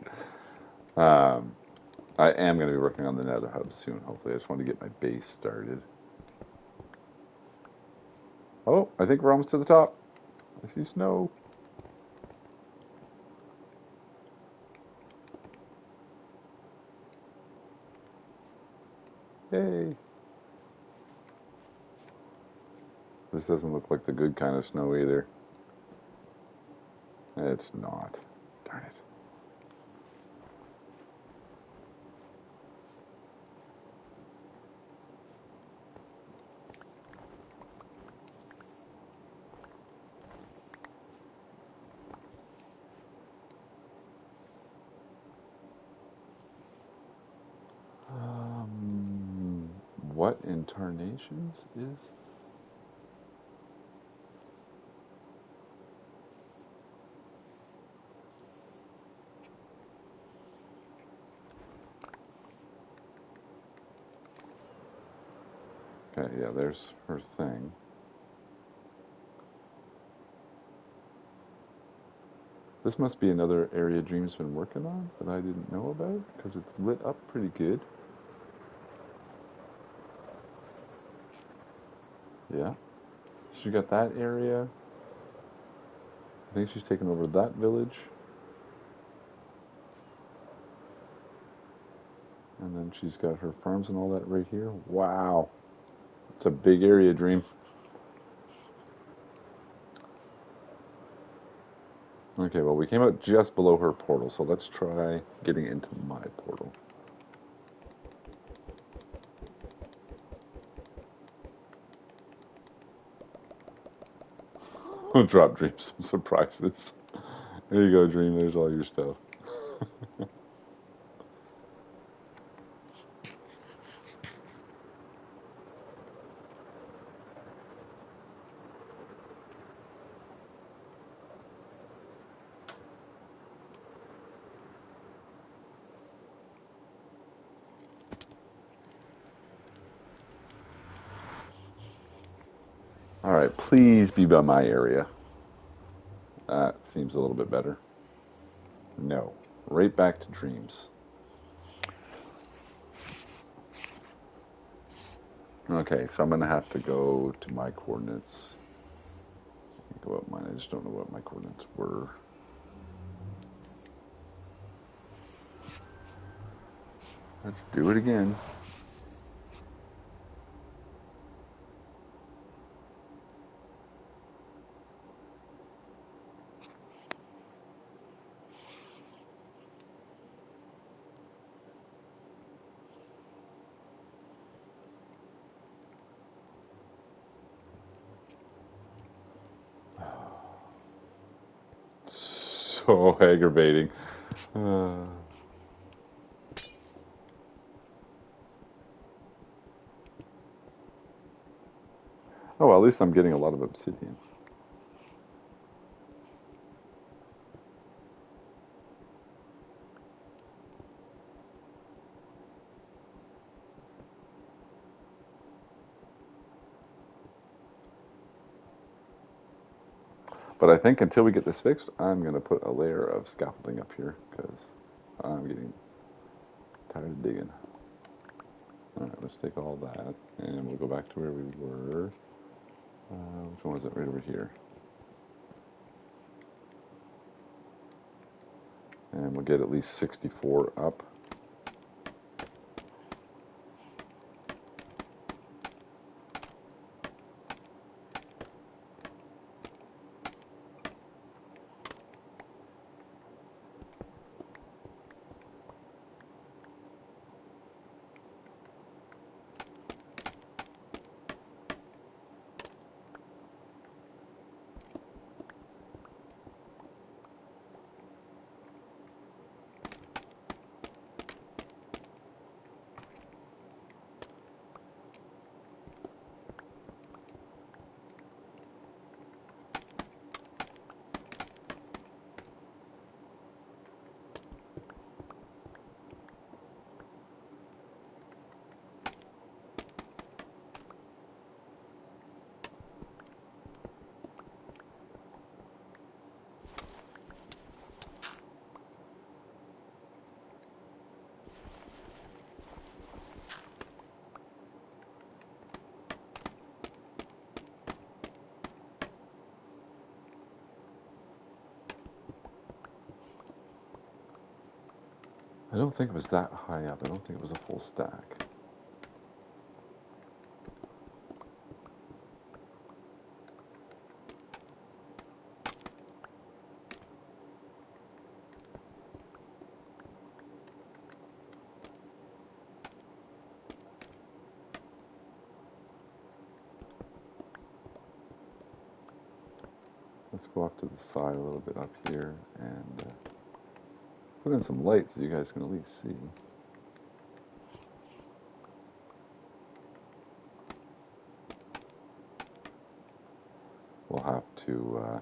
I am going to be working on the Nether hub soon, hopefully. I just want to get my base started. Oh, I think we're almost to the top. I see snow. Yay! This doesn't look like the good kind of snow either. It's not. Darn it. What in tarnations is... Okay, yeah, there's her thing. This must be another area Dream's been working on that I didn't know about, because it's lit up pretty good. Yeah. She got that area. I think she's taken over that village. And then she's got her farms and all that right here. Wow. It's a big area, Dream. Okay, well, we came out just below her portal, so let's try getting into my portal. Drop Dream some surprises. There you go, Dream. There's all your stuff. All right, please be by my area. That seems a little bit better. No. Right back to Dreams. Okay, so I'm going to have to go to my coordinates. Go up mine. I just don't know what my coordinates were. Let's do it again. So aggravating. Oh, well, at least I'm getting a lot of obsidian. But I think until we get this fixed, I'm going to put a layer of scaffolding up here because I'm getting tired of digging. All right, let's take all that and we'll go back to where we were. Which one was it? Right over here. And we'll get at least 64 up. I don't think it was that high up. I don't think it was a full stack. let's go off to the side a little bit up here and put in some light so you guys can at least see. We'll have to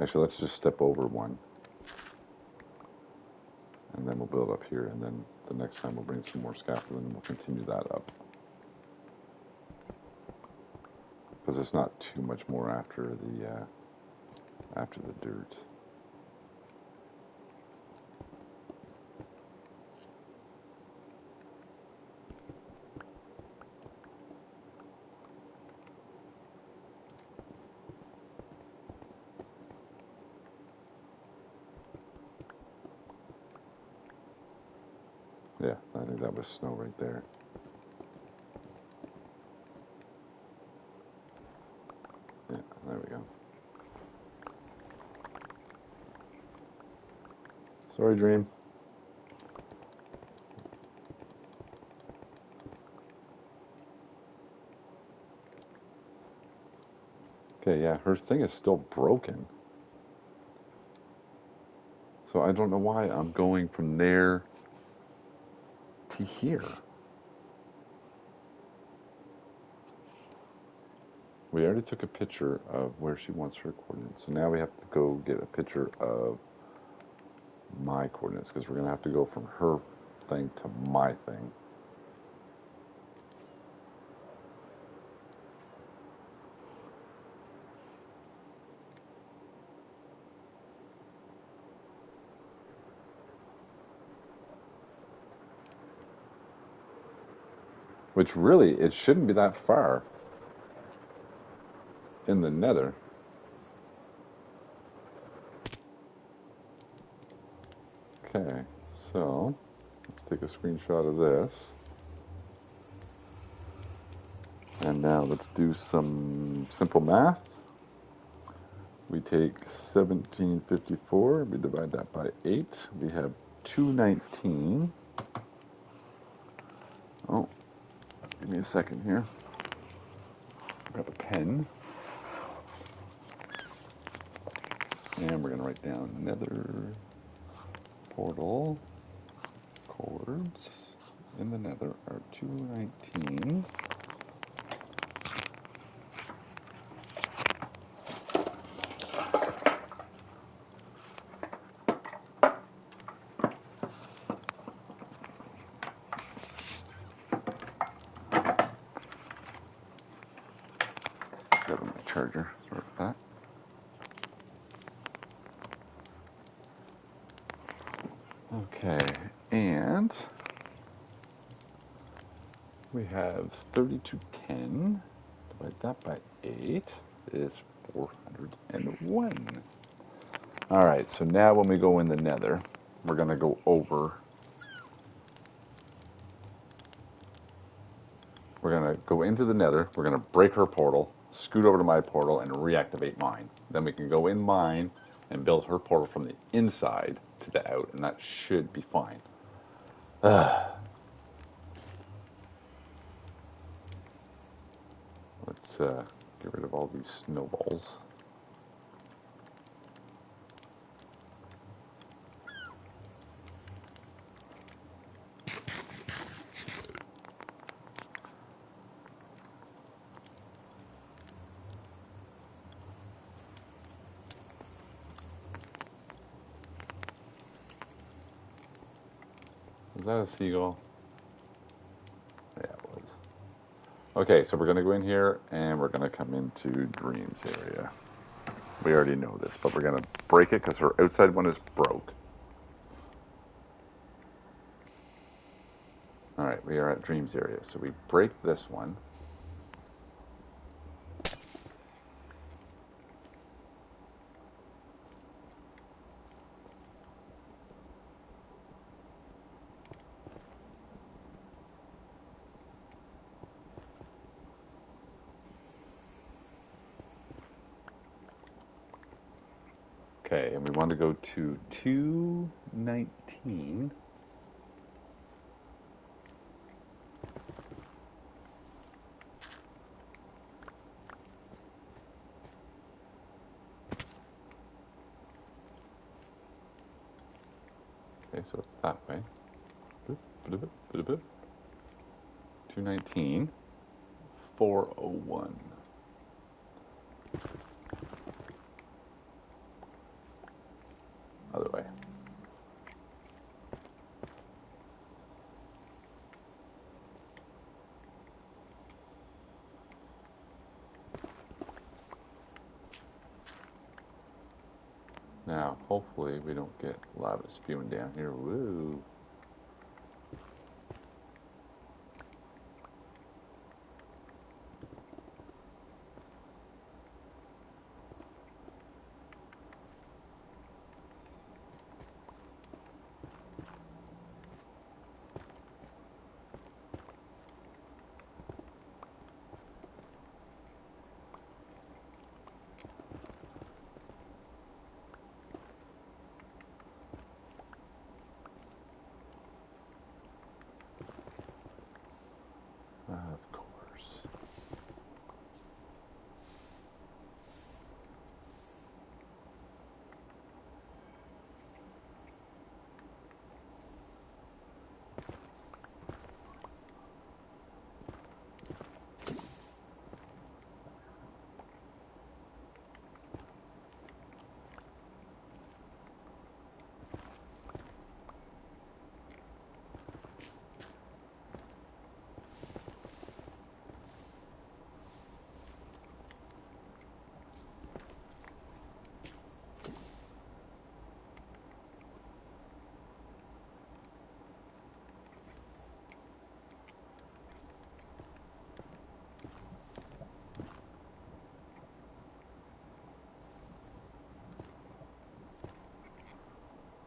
actually, let's just step over one. And then we'll build up here, and then the next time we'll bring some more scaffolding and we'll continue that up. Because it's not too much more after the dirt. Yeah, I think that was snow right there. Yeah, there we go. Sorry, Dream. Okay, yeah, her thing is still broken. So I don't know why I'm going from there to here. We already took a picture of where she wants her coordinates. So now we have to go get a picture of my coordinates because we're going to have to go from her thing to my thing. Which really, it shouldn't be that far in the Nether. Okay, so let's take a screenshot of this. And now let's do some simple math. We take 1754, we divide that by 8. We have 219. Oh, give me a second here. Grab a pen. And we're going to write down Nether portal chords in the Nether are 219. Grab my charger. Sorry about that. Okay, and we have 3210. Divide that by 8 is 401. All right, so now when we go in the Nether, we're going to go over. We're going to go into the Nether. We're going to break her portal, scoot over to my portal, and reactivate mine. Then we can go in mine and build her portal from the inside to the out, and that should be fine. Let's get rid of all these snowballs. Is that a seagull? Yeah, it was. Okay, so we're going to go in here and we're going to come into Dreams area. We already know this, but we're going to break it because her outside one is broke. All right, we are at Dreams area. So we break this one. Okay, and we want to go to 219. Okay, so it's that way. 219, 401. Other way. Now, hopefully we don't get lava spewing down here. Woo! Of course.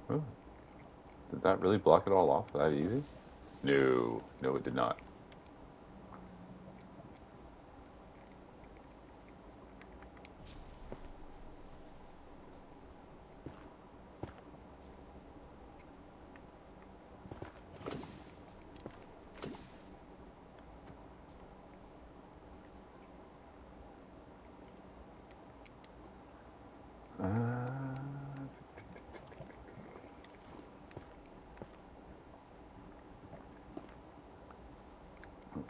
Oh, did that really block it all off that easy? No, no, it did not.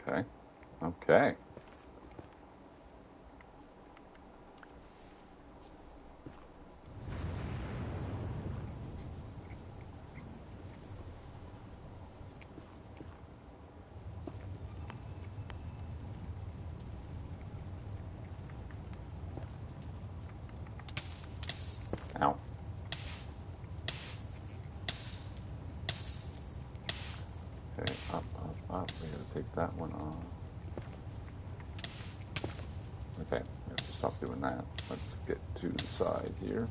Okay, okay. Ow. Okay, up, up, up. We gotta take that one off. Okay, we have to stop doing that. Let's get to the side here.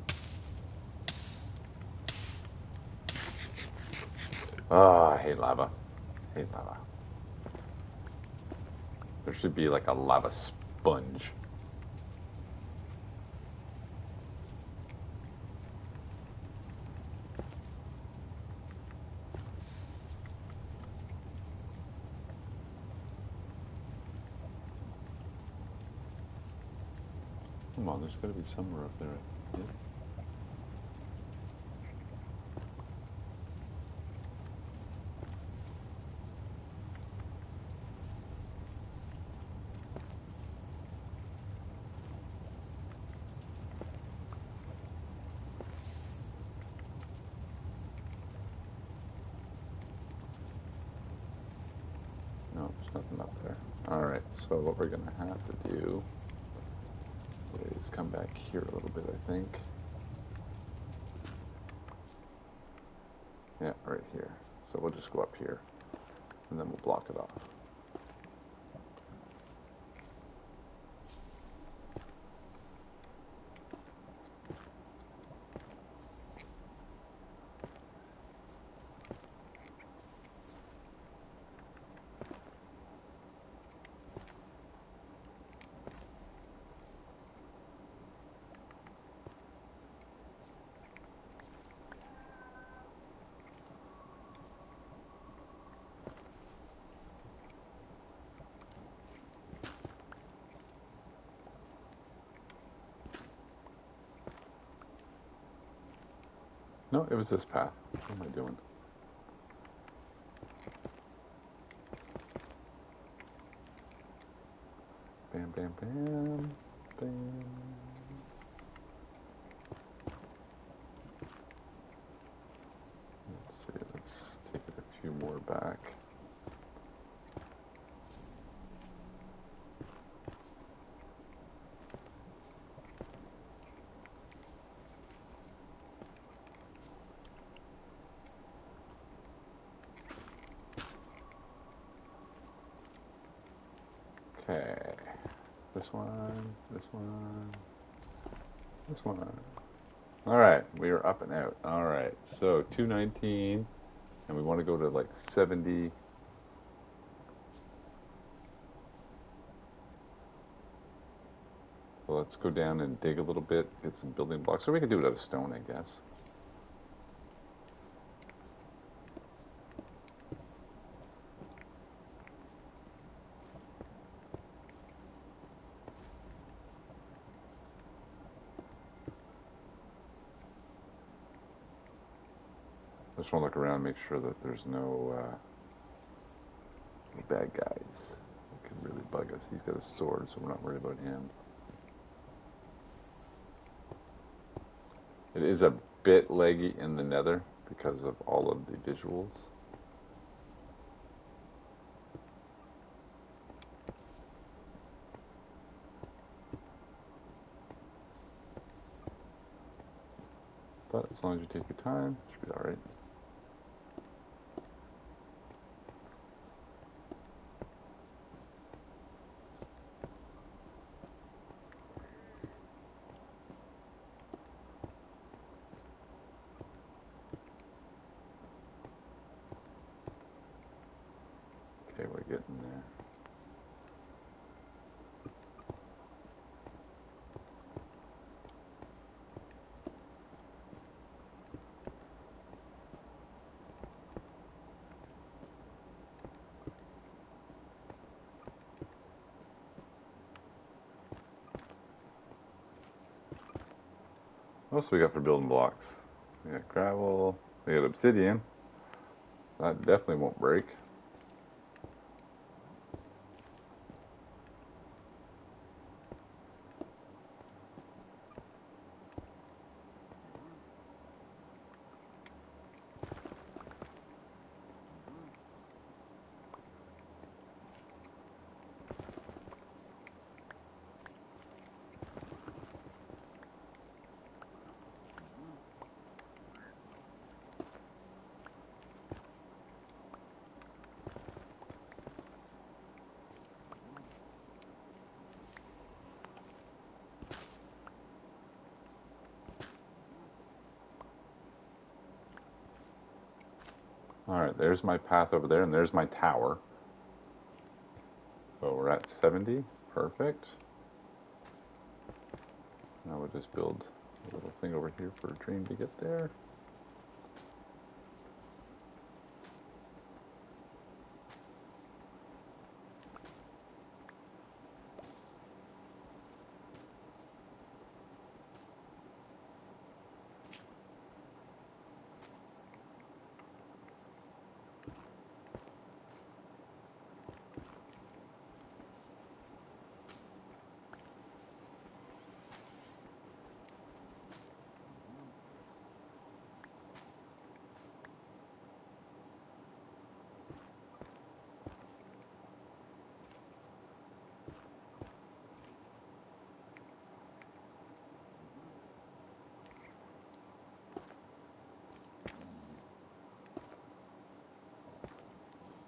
Ah, I hate lava. I hate lava. There should be like a lava sponge. Come on, there's gotta be somewhere up there. Yeah. No, there's nothing up there. Alright, so what we're gonna have to do is come back here a little bit, I think. Yeah, right here. So we'll just go up here, and then we'll block it off. No, it was this path. What am I doing? bam, bam, bam. Let's see, let's take it a few more back. Okay, this one, this one, this one. All right, we are up and out. All right, so 219, and we want to go to like 70. So let's go down and dig a little bit, get some building blocks. So we can do it out of stone, I guess. I just want to look around and make sure that there's no bad guys that could really bug us. He's got a sword, so we're not worried about him. It is a bit laggy in the Nether because of all of the visuals. But as long as you take your time, it should be alright. Okay, we're getting there. What else we got for building blocks? We got gravel, we got obsidian. That definitely won't break. Alright, there's my path over there, and there's my tower. So we're at 70. Perfect. Now we'll just build a little thing over here for a Dream to get there.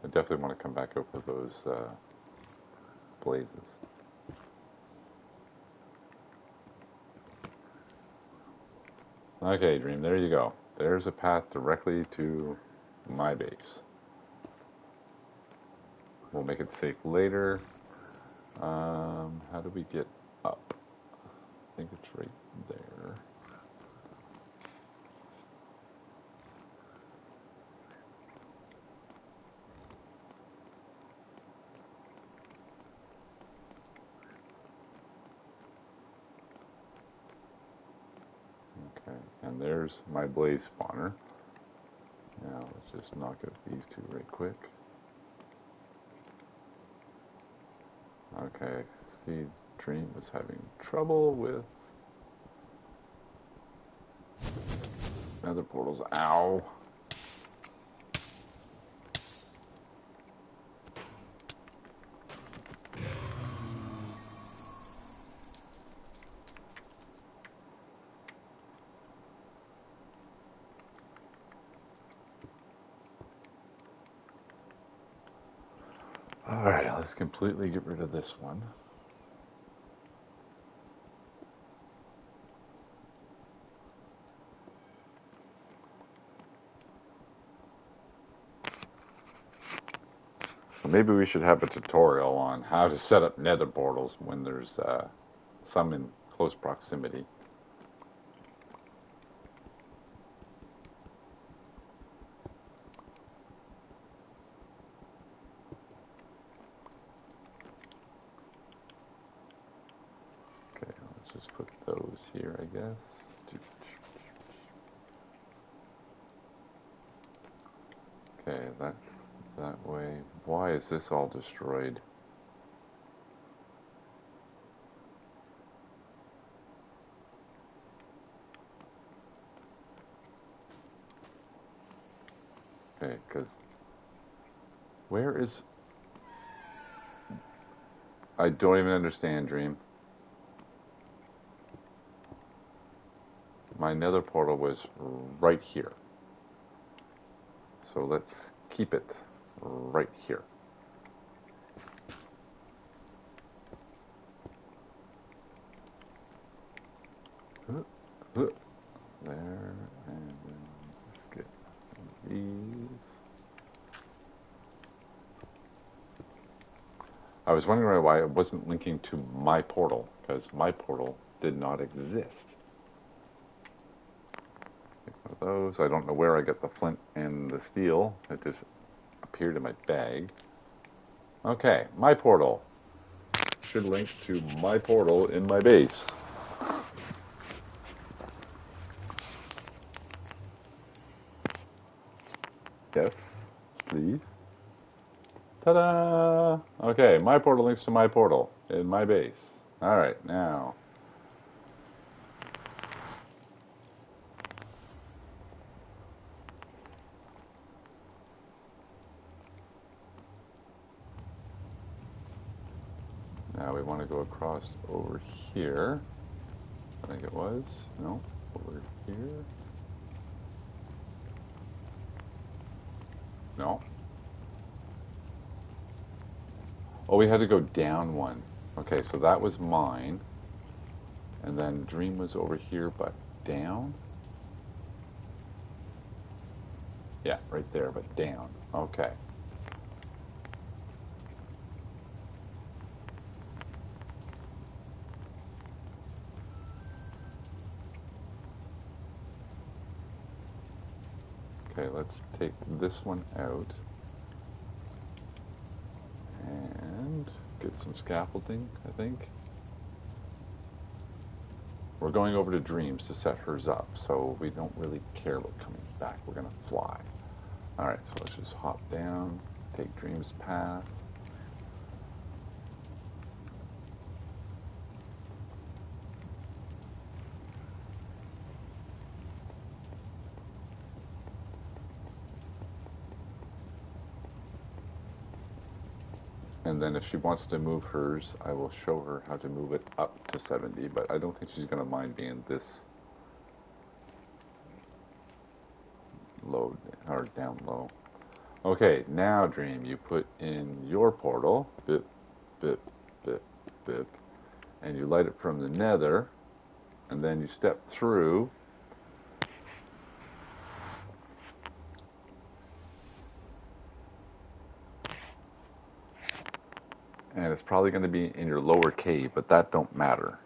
I definitely want to come back over those blazes. Okay, Dream, there you go. There's a path directly to my base. We'll make it safe later. How do we get up? I think it's right there. Okay, and there's my blaze spawner. Now let's just knock out these two right quick. Okay, see, Dream was having trouble with nether portals. Ow. Alright, let's completely get rid of this one. So maybe we should have a tutorial on how to set up nether portals when there's some in close proximity. Okay, let's just put those here, I guess. Okay, that's that way. Why is this all destroyed? Okay, because where is... I don't even understand, Dream. My nether portal was right here. So let's keep it right here. There, and then let's get these. I was wondering why it wasn't linking to my portal, because my portal did not exist. Take one of those. I don't know where I got the flint and the steel. It just appeared in my bag. Okay, my portal should link to my portal in my base. Yes, please. Ta-da! Okay, my portal links to my portal in my base. All right, now. Now we want to go across over here. I think it was. No, over here. No. Oh, we had to go down one. Okay, so that was mine. And then Dream was over here, but down? Yeah, right there, but down. Okay. Okay, let's take this one out. And get some scaffolding, I think. We're going over to Dreams to set hers up, so we don't really care about coming back. We're going to fly. Alright, so let's just hop down, take Dreams' path. And then if she wants to move hers, I will show her how to move it up to 70, but I don't think she's going to mind being this low, or down low. Okay, now Dream, you put in your portal, bip, bip, bip, bip, and you light it from the nether, and then you step through. And it's probably going to be in your lower cave, but that don't matter.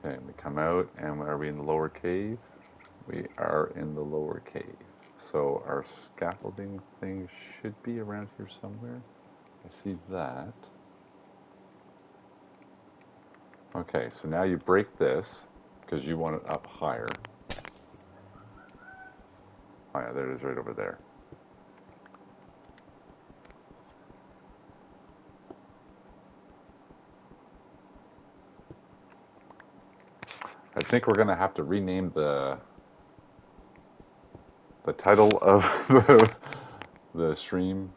Okay, we come out, and are we in the lower cave? We are in the lower cave. So our scaffolding thing should be around here somewhere. I see that. Okay, so now you break this, because you want it up higher. Oh yeah, there it is right over there. I think we're going to have to rename the title of the stream.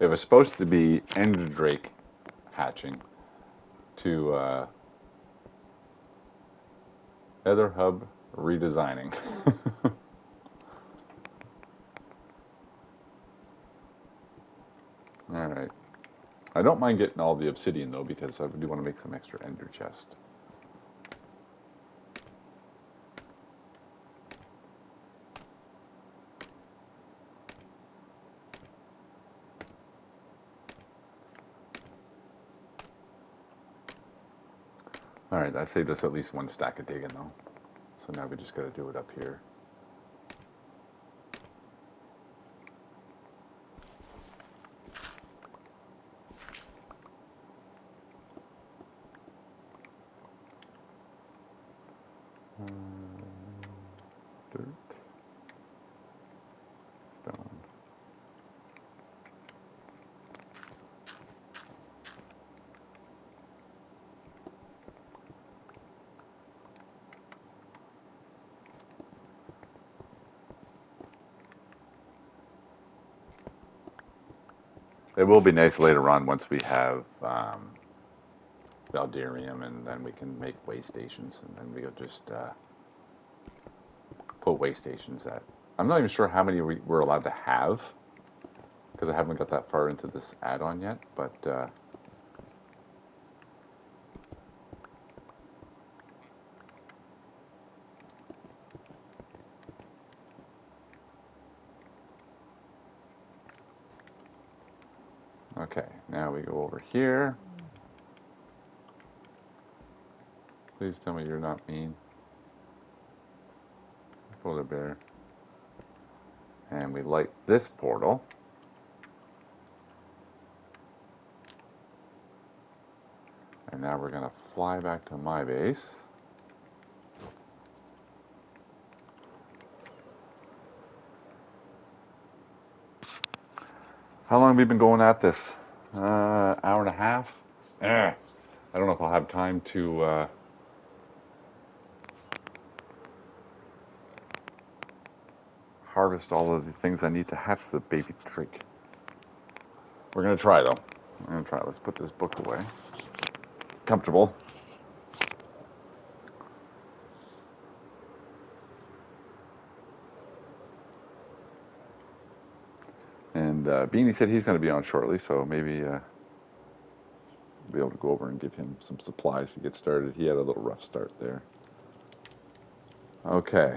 It was supposed to be Ender Drake hatching to Nether Hub redesigning. Alright. I don't mind getting all the obsidian though, because I do want to make some extra ender chest. Alright, that saved us at least one stack of digging though. So now we just got to do it up here. Dirt. Stone. It will be nice later on once we have Valderium, and then we can make way stations, and then we'll just put way stations at. I'm not even sure how many we're allowed to have, because I haven't got that far into this add-on yet, but okay, now we go over here. Please tell me you're not mean. Polar bear. And we light this portal. And now we're going to fly back to my base. How long have we been going at this? Hour and a half? I don't know if I'll have time to harvest all of the things I need to hatch the baby drake. We're going to try, though. We're going to try. Let's put this book away. Comfortable. And Beanie said he's going to be on shortly, so maybe be able to go over and give him some supplies to get started. He had a little rough start there. Okay,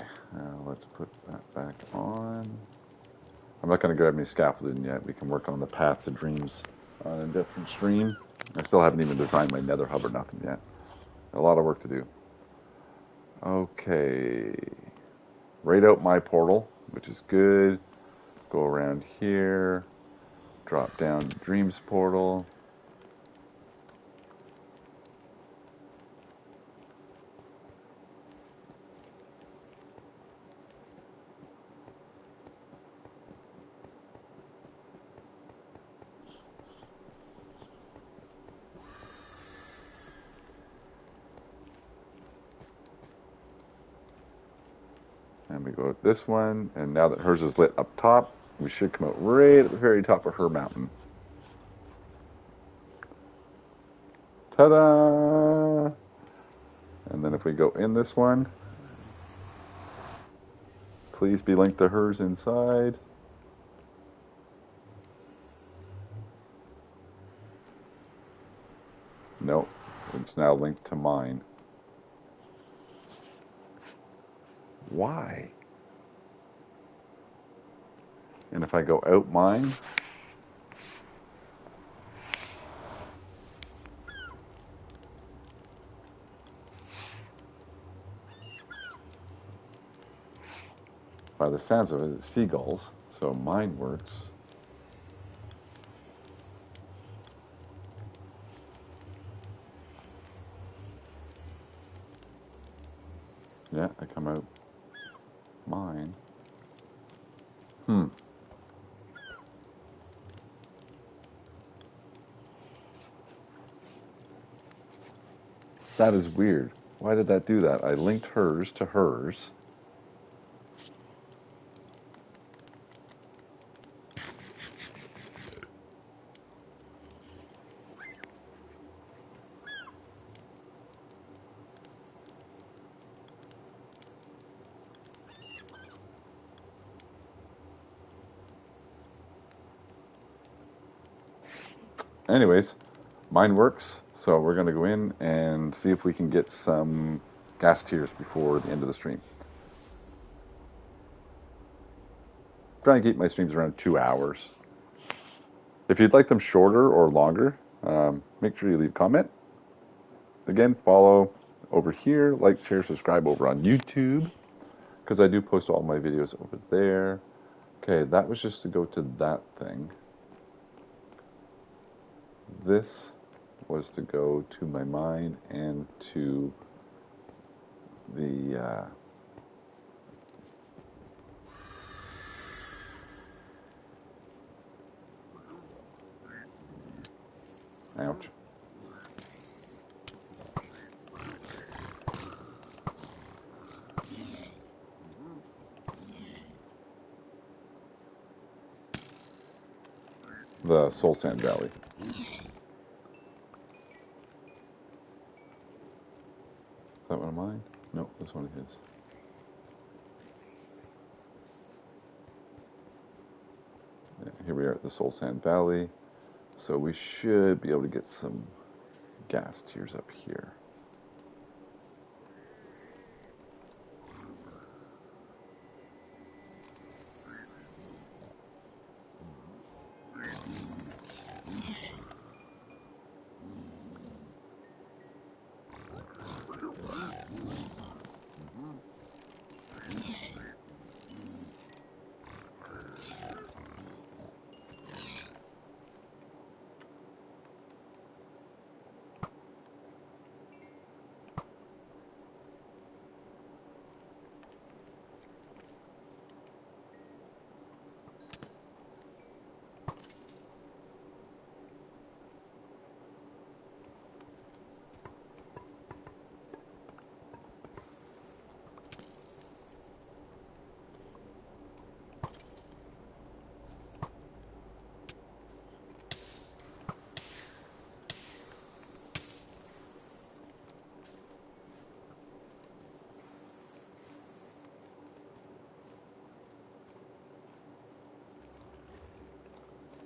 let's put that back on. I'm not going to grab any scaffolding yet. We can work on the Path to Dreams on a different stream. I still haven't even designed my Nether hub or nothing yet. A lot of work to do. Okay, right out my portal, which is good. Go around here, drop down Dreams portal. And we go with this one, and now that hers is lit up top, we should come out right at the very top of her mountain. Ta-da! And then if we go in this one, please be linked to hers inside. Nope, it's now linked to mine. Why? And if I go out mine, by the sounds of it, it's seagulls, so mine works. Yeah, I come out mine. That is weird. Why did that do that? I linked hers to hers. Anyways, mine works, so we're going to go in and see if we can get some gas tiers before the end of the stream. Trying to keep my streams around 2 hours. If you'd like them shorter or longer, make sure you leave a comment. Again, follow over here, like, share, subscribe over on YouTube, because I do post all my videos over there. Okay, that was just to go to that thing. This was to go to my mine and to the ouch. The Soul Sand Valley. Is that one of mine? No, that's one of his. Yeah, here we are at the Soul Sand Valley. So we should be able to get some gas tiers up here.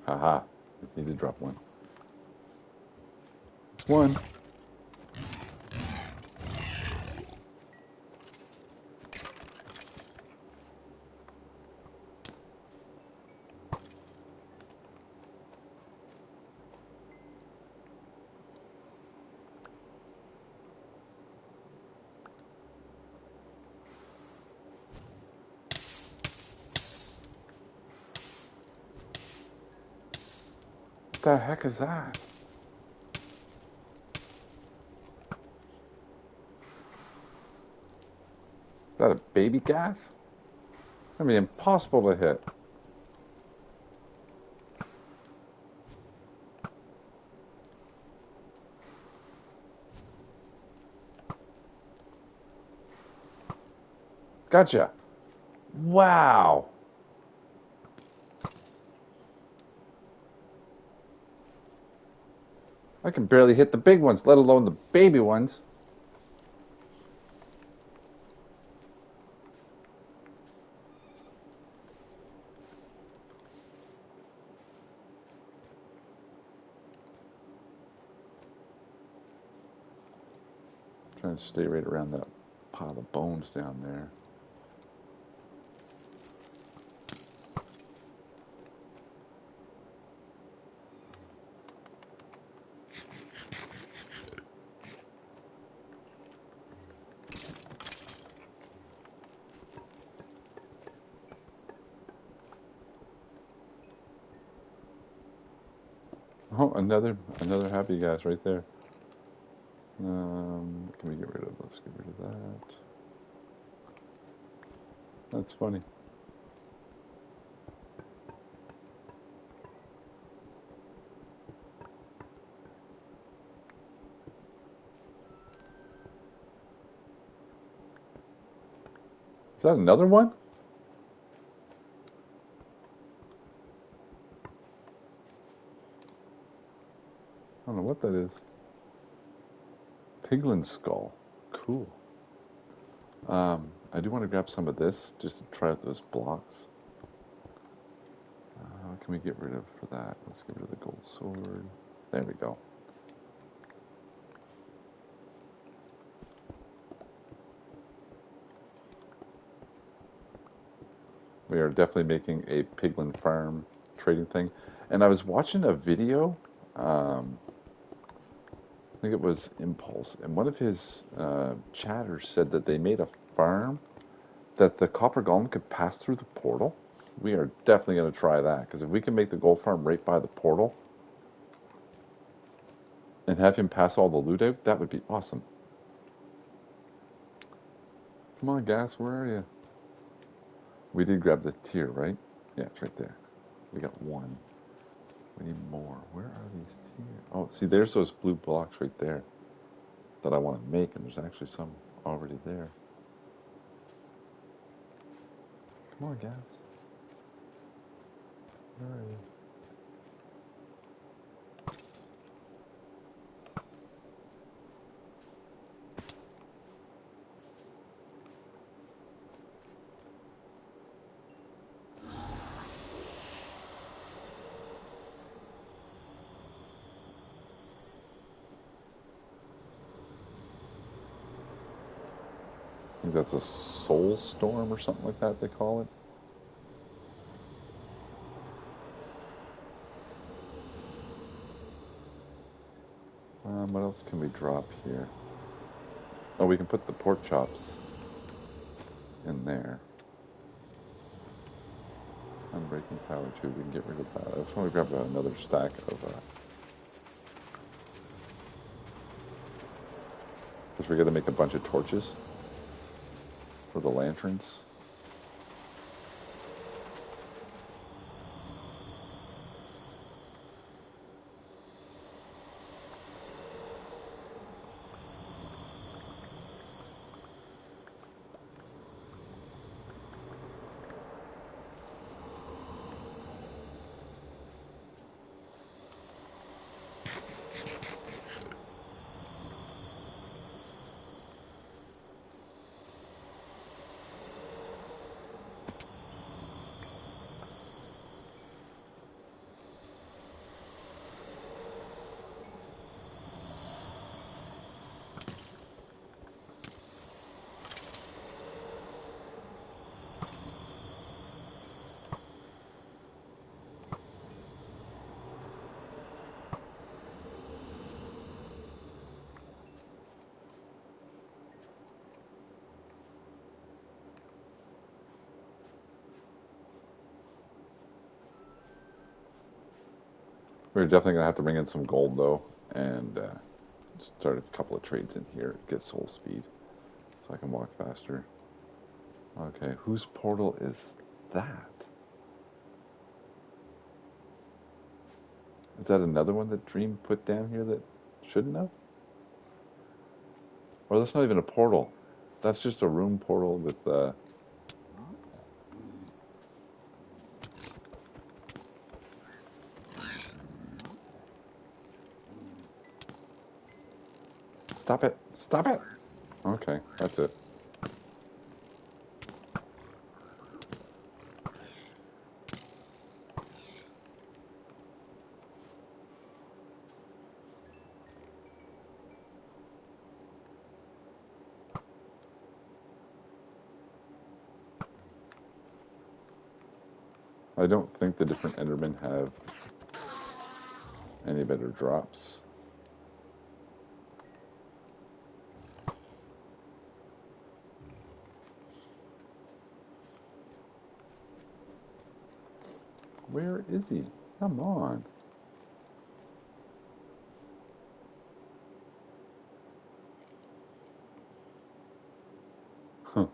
Haha, need to drop one. It's one. What the heck is that? Is that a baby gas? That'd be impossible to hit. Gotcha. Wow. I can barely hit the big ones, let alone the baby ones. Trying to stay right around that pile of bones down there. Oh, another happy gas right there. What can we get rid of? Let's get rid of that. That's funny. that another one? I don't know what that is. Piglin skull. Cool. I do want to grab some of this just to try out those blocks. What can we get rid of for that? Let's get rid of the gold sword. There we go. We are definitely making a piglin farm trading thing. And I was watching a video, I think it was Impulse, and one of his chatters said that they made a farm that the copper golem could pass through the portal. We are definitely going to try that, because if we can make the gold farm right by the portal and have him pass all the loot out, that would be awesome. Come on, Gas, where are you? We did grab the tier, right? Yeah, it's right there. We got one. We need more. Where are these tiers? Oh, see, there's those blue blocks right there that I want to make, and there's actually some already there. Come on, Gas. Where are you? I think that's a soul storm or something like that they call it. What else can we drop here? Oh, we can put the pork chops in there. Unbreaking power too. We can get rid of that. I just want to grab another stack of. Because we're gonna make a bunch of torches for the lanterns. We're definitely gonna have to bring in some gold though, and start a couple of trades in here to get soul speed, so I can walk faster. Okay, whose portal is that? Is that another one that Dream put down here that shouldn't have? Or that's not even a portal. That's just a room portal with Stop it! Stop it! Okay, that's it. I don't think the different Endermen have any better drops. Where is he? Come on. Huh.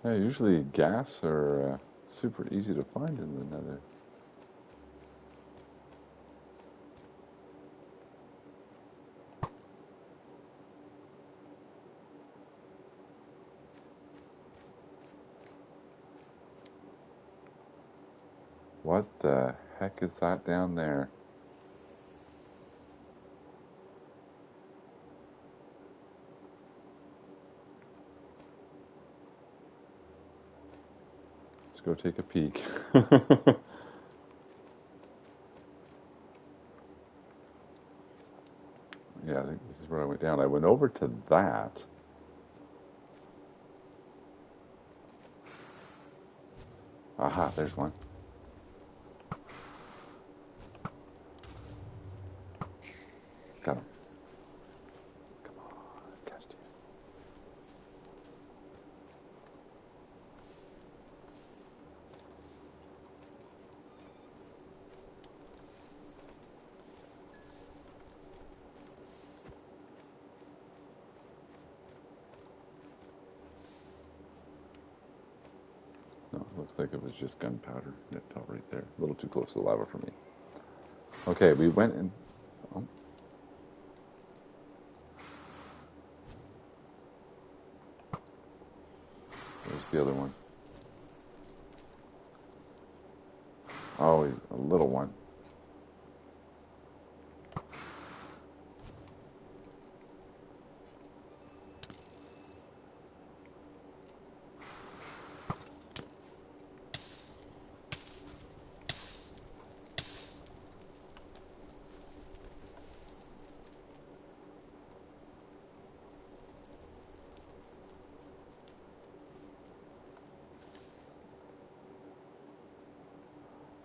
Yeah, usually gas are super easy to find in the Nether. What the heck is that down there? Let's go take a peek. Yeah, I think this is where I went down. I went over to that. Aha, there's one. Got him. Come on, catch it. No, it looks like it was just gunpowder. It fell right there. A little too close to the lava for me. Okay, we went in. Oh. There's the other one. Oh, a little one.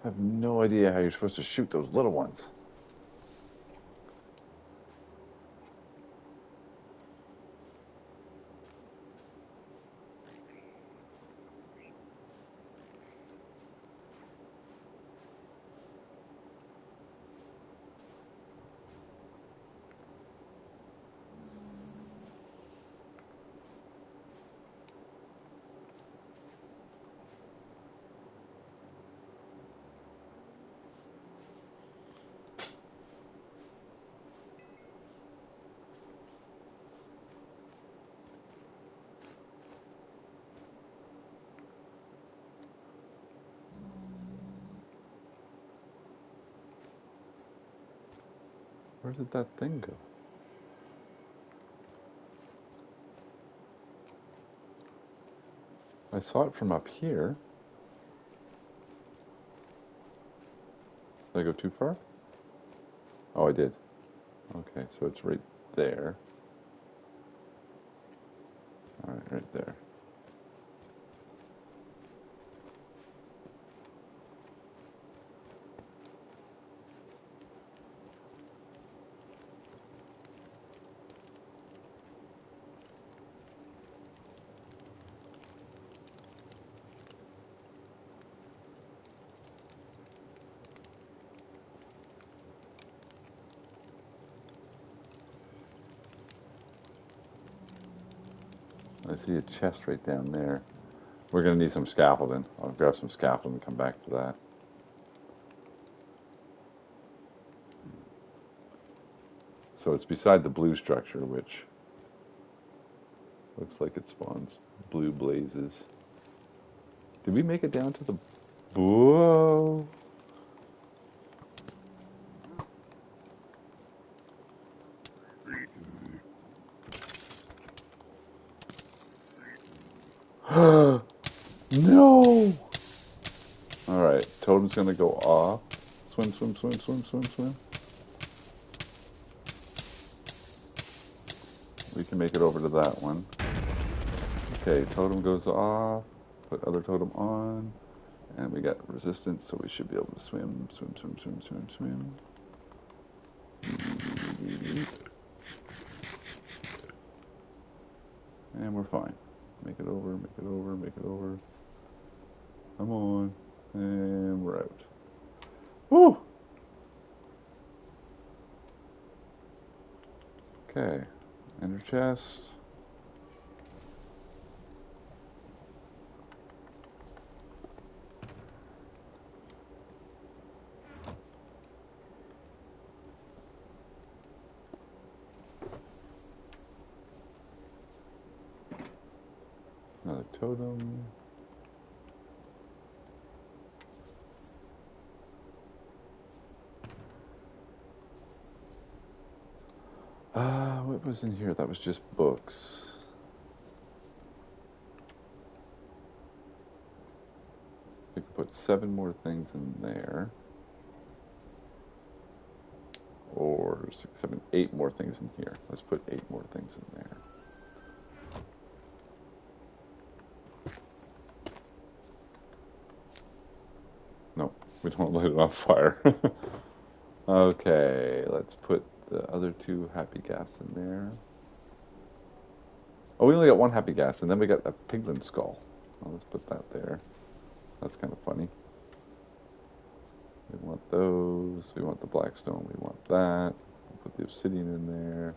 I have no idea how you're supposed to shoot those little ones. Where did that thing go? I saw it from up here. Did I go too far? Oh, I did. Okay, so it's right there. All right, right there. I see a chest right down there. We're going to need some scaffolding. I'll grab some scaffolding and come back to that. So it's beside the blue structure, which looks like it spawns blue blazes. Did we make it down to the... Whoa! No! Alright, totem's going to go off. Swim, swim, swim, swim, swim, swim. We can make it over to that one. Okay, totem goes off. Put other totem on. And we got resistance, so we should be able to swim, swim, swim, swim, swim, swim. And we're fine. Make it over, make it over, make it over. Come on. And we're out. Woo! Okay. Ender chest. Another totem. What was in here? That was just books. We could put 7 more things in there. Or 6, 7, 8 more things in here. Let's put 8 more things in there. No, we don't light it on fire. Okay, let's put the other 2 happy gas in there. Oh, we only got 1 happy gas, and then we got a piglin skull. Well, let's put that there. That's kind of funny. We want those. We want the blackstone. We want that. We'll put the obsidian in there.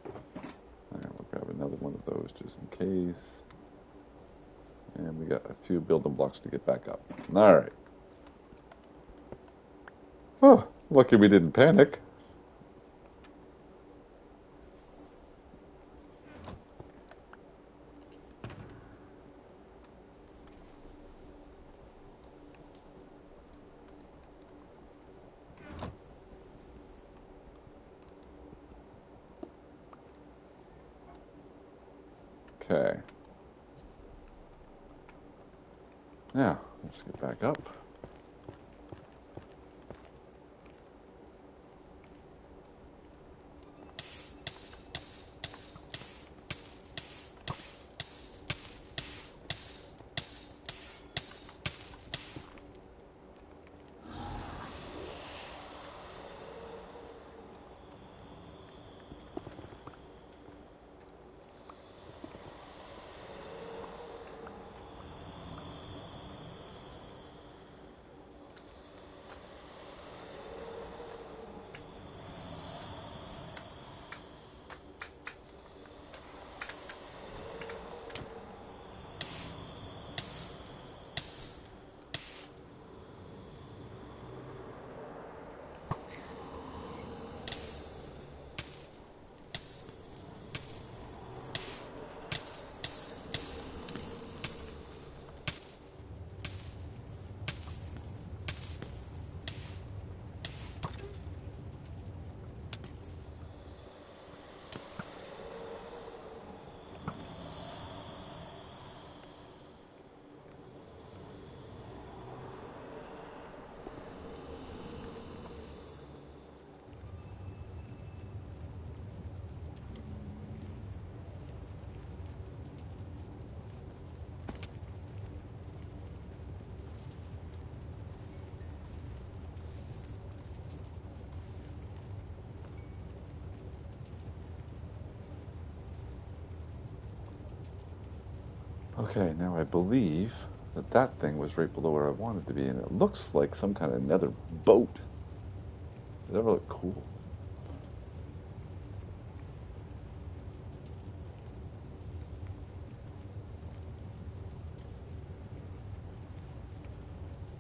All right, we'll grab another one of those just in case. And we got a few building blocks to get back up. All right. Oh, lucky we didn't panic. Okay. Now, let's get back up. Okay, now I believe that that thing was right below where I wanted to be, and it looks like some kind of nether boat. Does that ever look cool?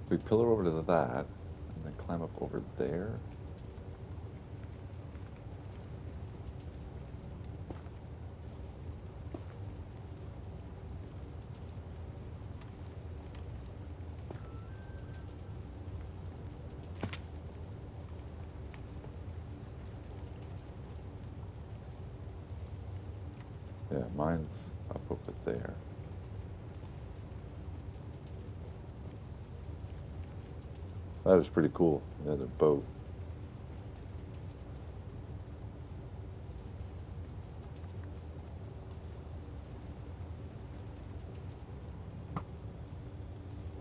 We pillar over to that, and then climb up over there. Yeah, mine's up over there. That is pretty cool. Nether boat.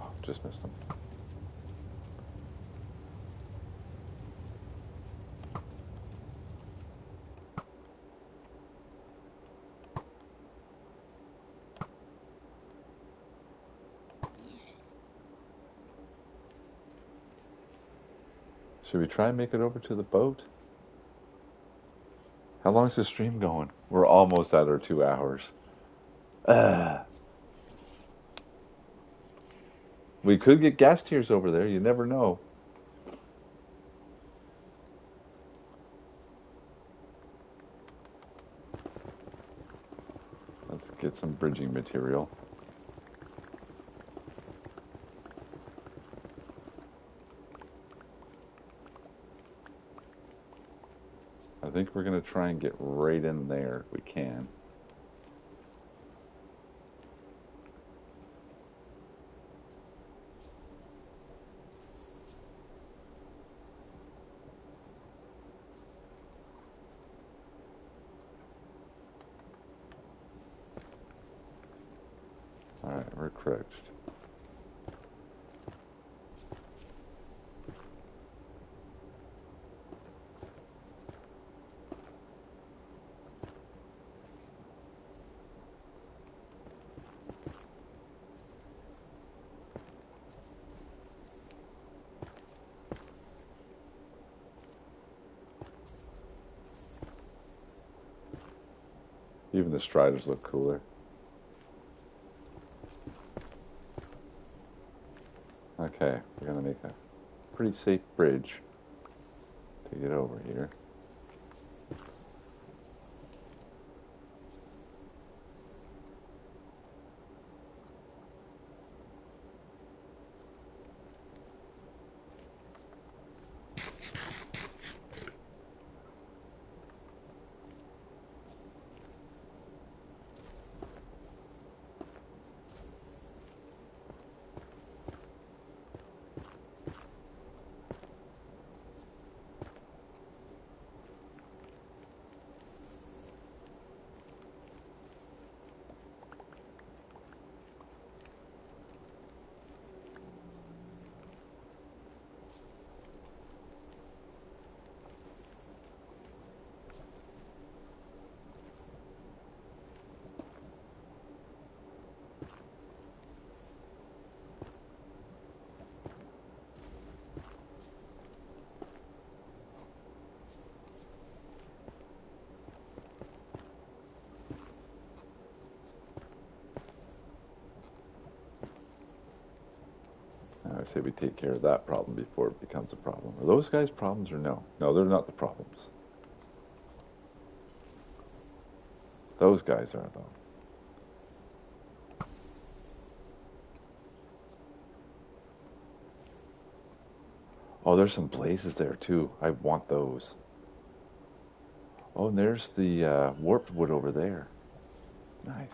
Oh, just missed him. Should we try and make it over to the boat? How long is the stream going? We're almost at our 2 hours. We could get gas tiers over there. You never know. Let's get some bridging material. I think we're going to try and get right in there if we can. Alright, we're crouched. Even the striders look cooler. Okay, we're gonna make a pretty safe bridge to get over here. I say we take care of that problem before it becomes a problem. Are those guys problems or no? No, they're not the problems. Those guys are, though. Oh, there's some blazes there, too. I want those. Oh, and there's the warped wood over there. Nice.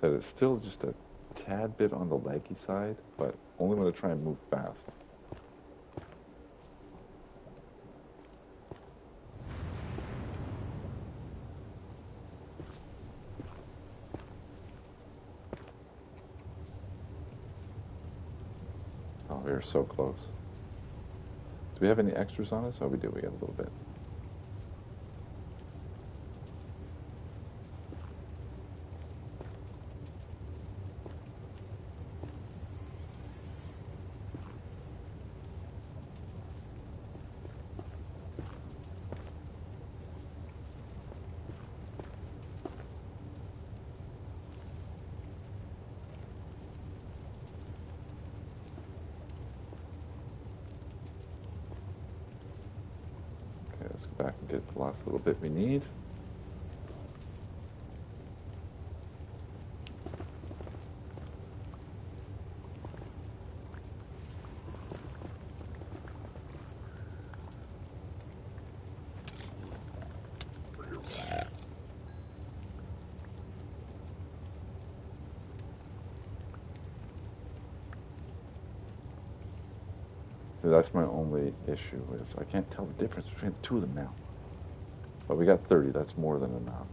That is still just a tad bit on the laggy side, but only when I try and move fast. Oh, we are so close. Do we have any extras on us? Oh, we do. We got a little bit. Okay, let's go back and get the last little bit we need. That's my only issue is I can't tell the difference between the two of them now. But we got 30, that's more than enough.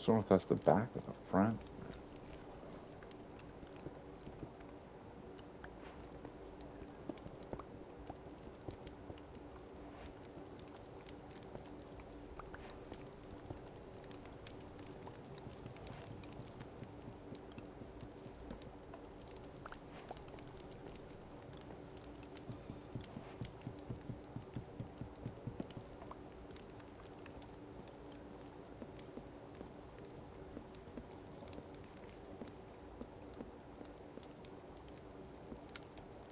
I don't know if that's the back or the front.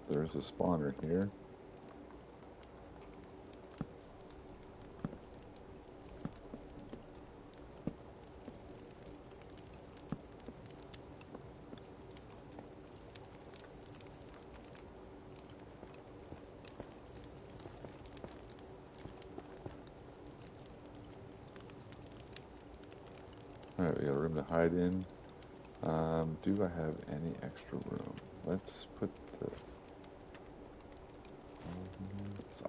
There's a spawner here. Alright, we got a room to hide in. Do I have any extra room? Let's put the...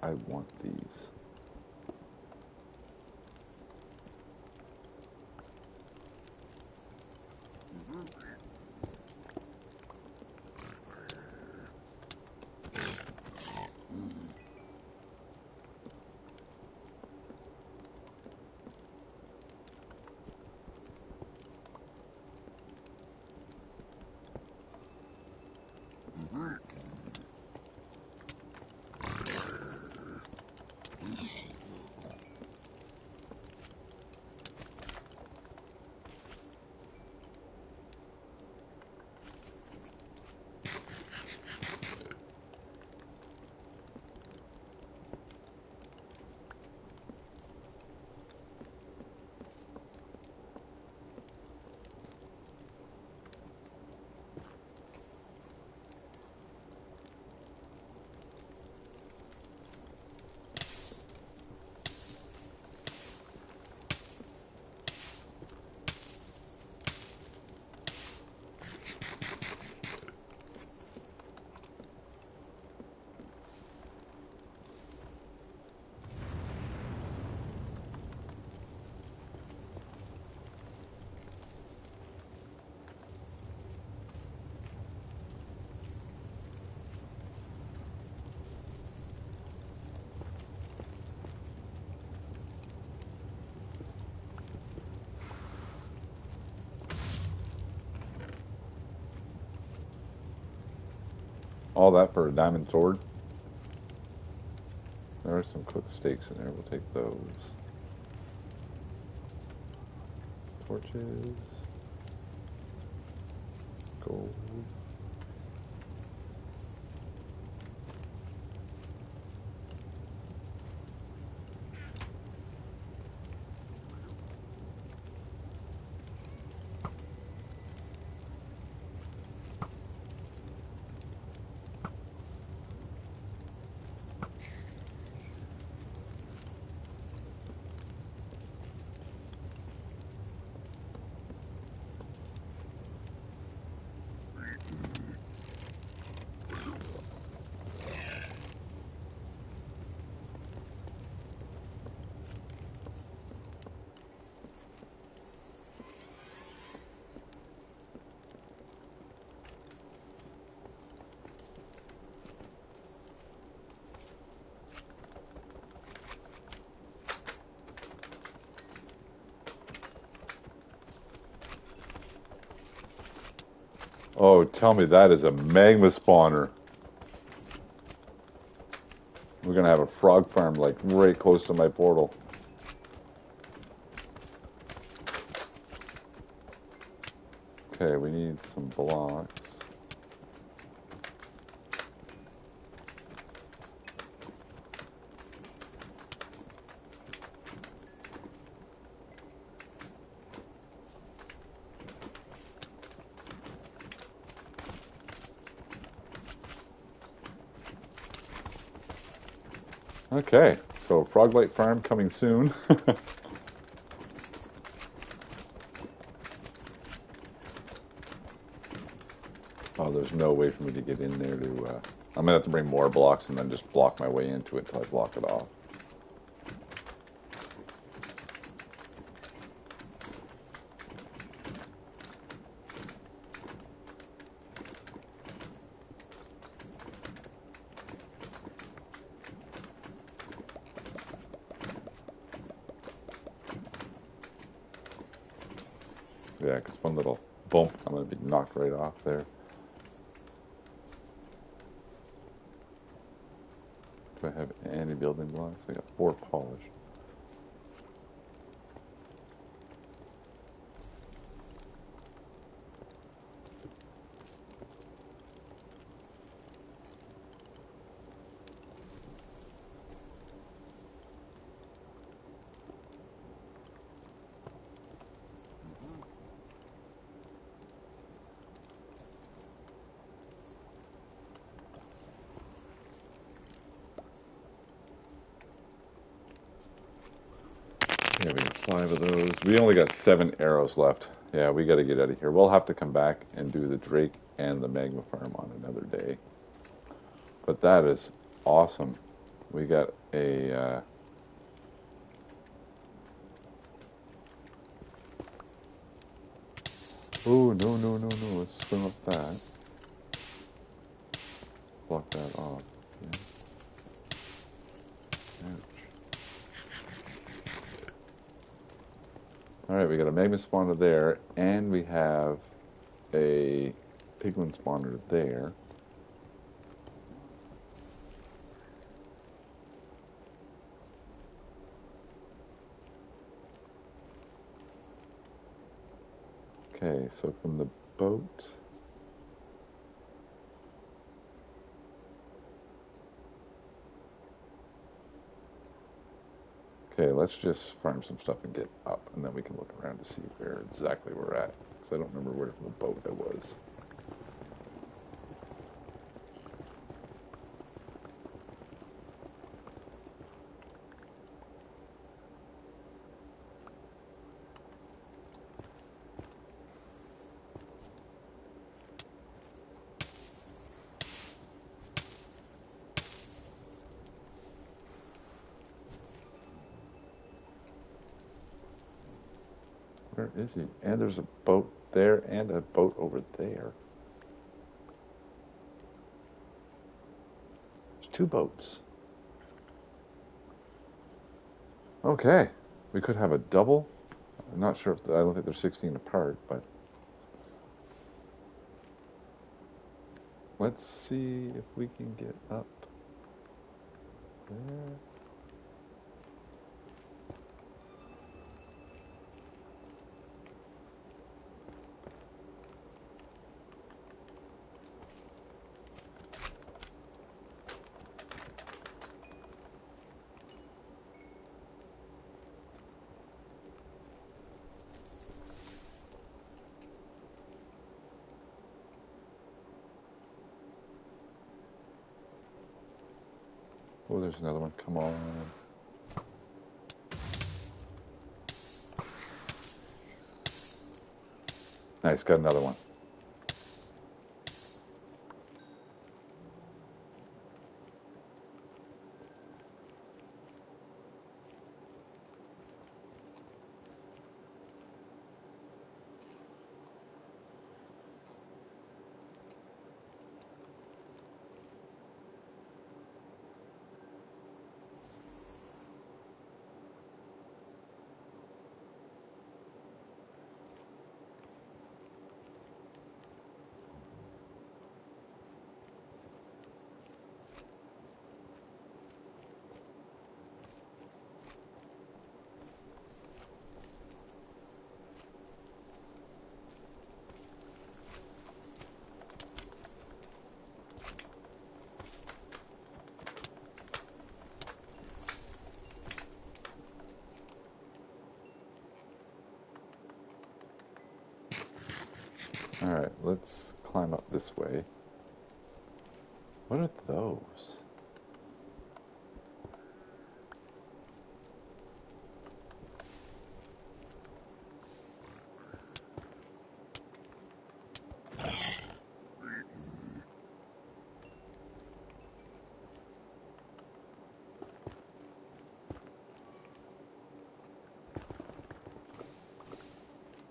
I want these. All that for a diamond sword. There are some cooked steaks in there. We'll take those. Torches. Gold. Oh, tell me that is a magma spawner. We're gonna have a frog farm like right close to my portal. Okay, we need some blocks. Okay, so Froglight Farm coming soon. Oh, there's no way for me to get in there to... I'm gonna have to bring more blocks and then just block my way into it till I block it off. Yeah, because one little bump, I'm going to be knocked right off there. Do I have any building blocks? I got 4 polished. 5 of those. We only got 7 arrows left. Yeah, we got to get out of here. We'll have to come back and do the Drake and the Magma Farm on another day. But that is awesome. We got a... Oh, no, no, no, no. Let's swim up that. Block that off. Yeah. Ouch. Alright, we got a magma spawner there, and we have a piglin spawner there. Okay, so from the boat... Okay, let's just farm some stuff and get up, and then we can look around to see where exactly we're at. Because I don't remember where from the boat I was. Where is he? And there's a boat there and a boat over there. There's 2 boats. Okay. We could have a double. I'm not sure if... I don't think they're 16 apart, but... Let's see if we can get up there. Oh, there's another one. Come on. Nice, got another one. Alright, let's climb up this way. What are those?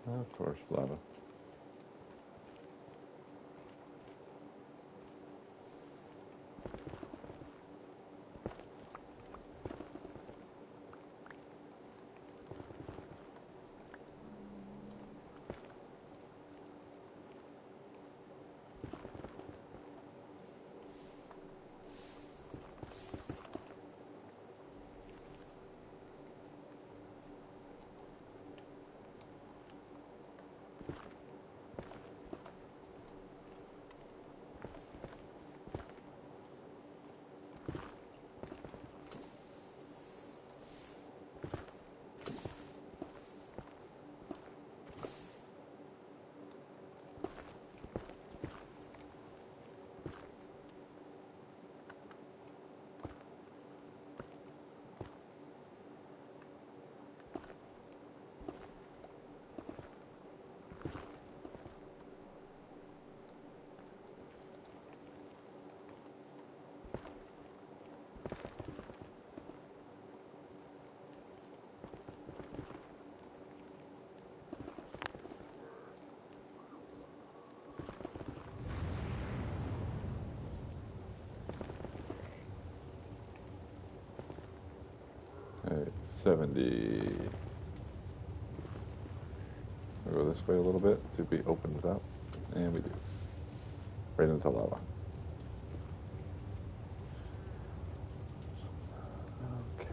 Of course, lava. 70. We'll go this way a little bit, see if we open it up. And we do. Right into lava. Okay.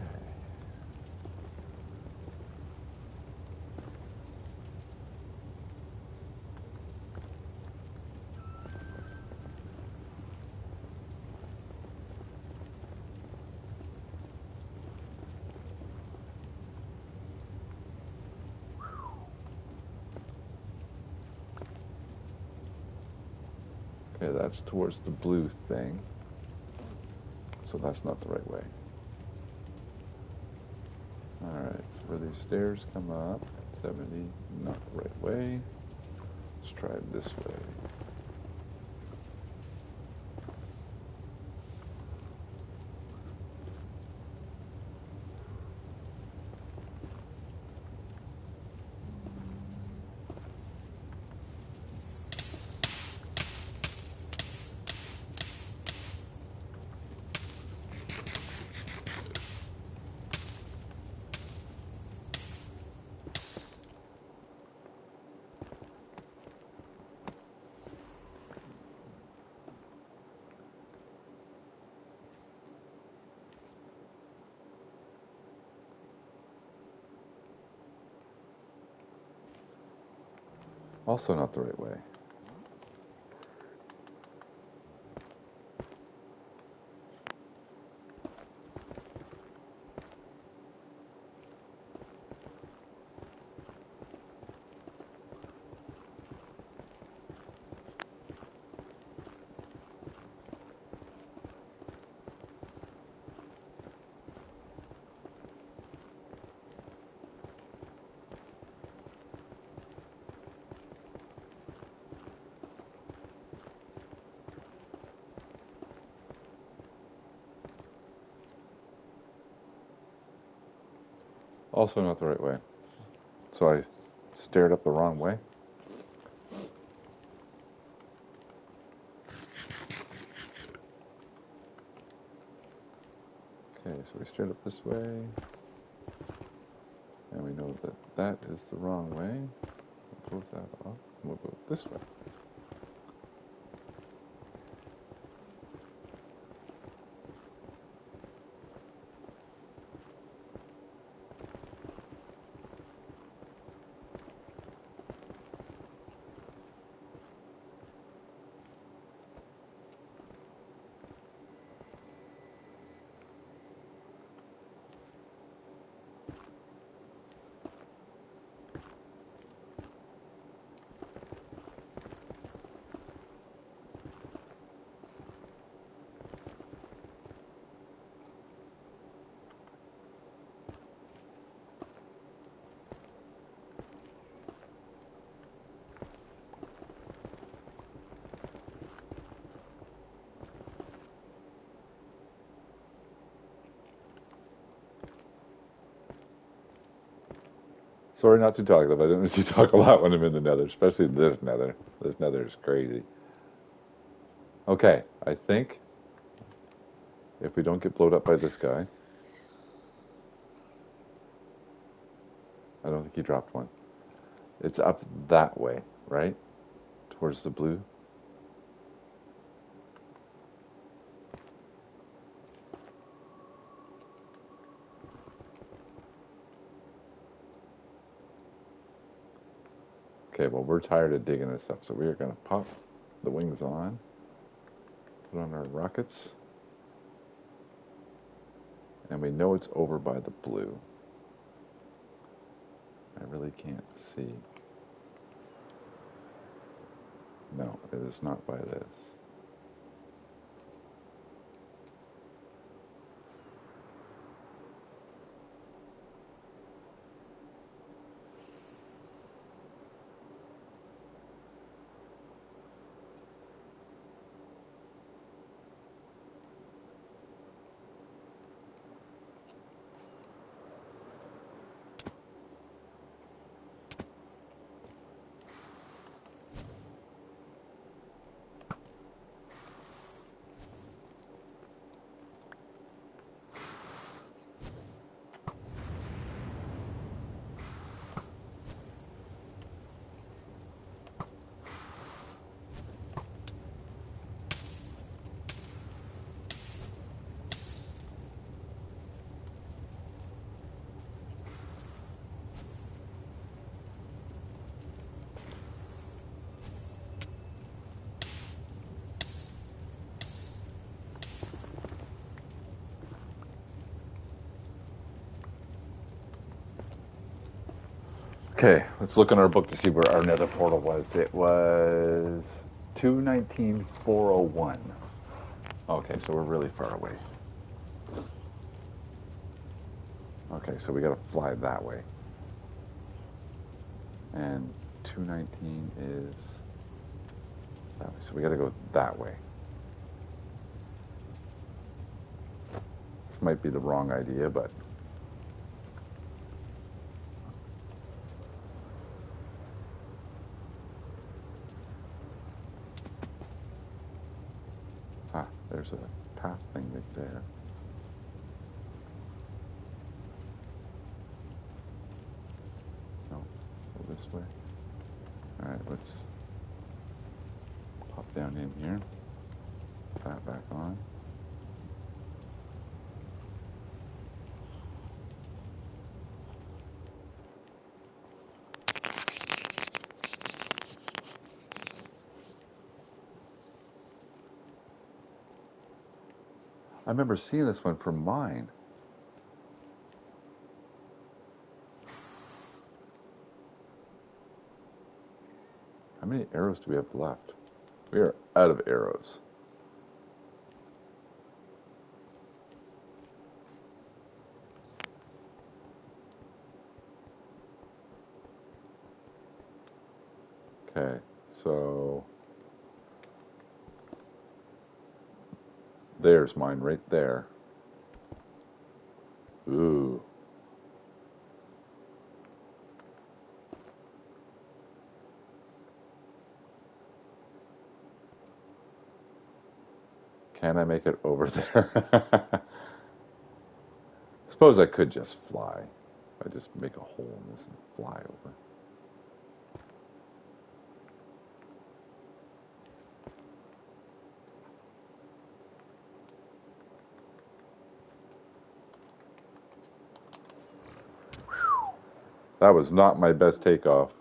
Okay, that's towards the blue thing. So that's not the right way. Alright, so where these stairs come up, 70, not the right way. Let's try it this way. Also not the right way. Also not the right way. So I stared up the wrong way. Okay, so we stared up this way. And we know that that is the wrong way. We'll close that off. And we'll go this way. Sorry not to talk, but I don't usually talk a lot when I'm in the Nether, especially this Nether. This Nether is crazy. Okay, I think if we don't get blowed up by this guy, I don't think he dropped one. It's up that way, right? Towards the blue. Okay, well, we're tired of digging this up, so we are going to pop the wings on, put on our rockets, and we know it's over by the blue. I really can't see. No, it is not by this. Okay, let's look in our book to see where our nether portal was. It was 219,401. Okay, so we're really far away. Okay, so we gotta fly that way. And 219 is that way, so we gotta go that way. This might be the wrong idea, but there's a path thing right there. No, go this way. Alright, let's pop down in here. Put that back on. I remember seeing this one from mine. How many arrows do we have left? We are out of arrows. Okay, so there's mine right there. Ooh. Can I make it over there? Suppose I could just fly. I just make a hole in this and fly over. That was not my best takeoff.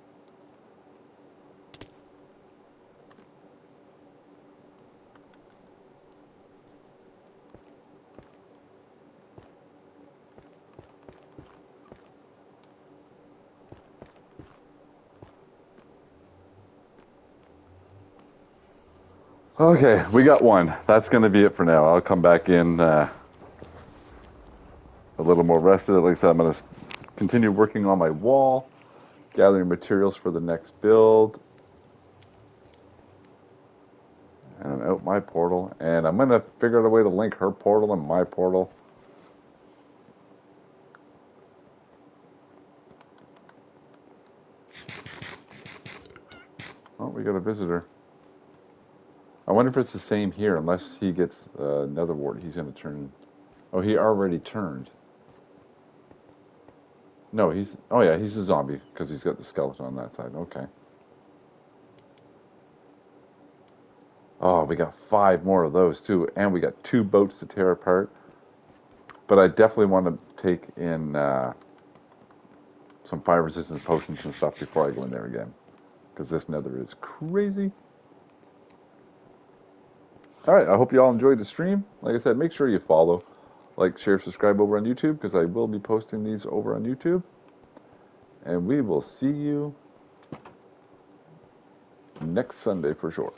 Okay, we got one. That's going to be it for now. I'll come back in a little more rested. Like I said, I'm going to continue working on my wall, gathering materials for the next build. And I'm out my portal. And I'm going to figure out a way to link her portal and my portal. Oh, we got a visitor. I wonder if it's the same here, unless he gets nether wart, he's going to turn. Oh, he already turned. No, he's. Oh, yeah, he's a zombie because he's got the skeleton on that side. Okay. Oh, we got 5 more of those too, and we got 2 boats to tear apart. But I definitely want to take in some fire resistance potions and stuff before I go in there again, because this nether is crazy. All right, I hope you all enjoyed the stream. Like I said, make sure you follow, like, share, subscribe over on YouTube, because I will be posting these over on YouTube. And we will see you next Sunday for sure.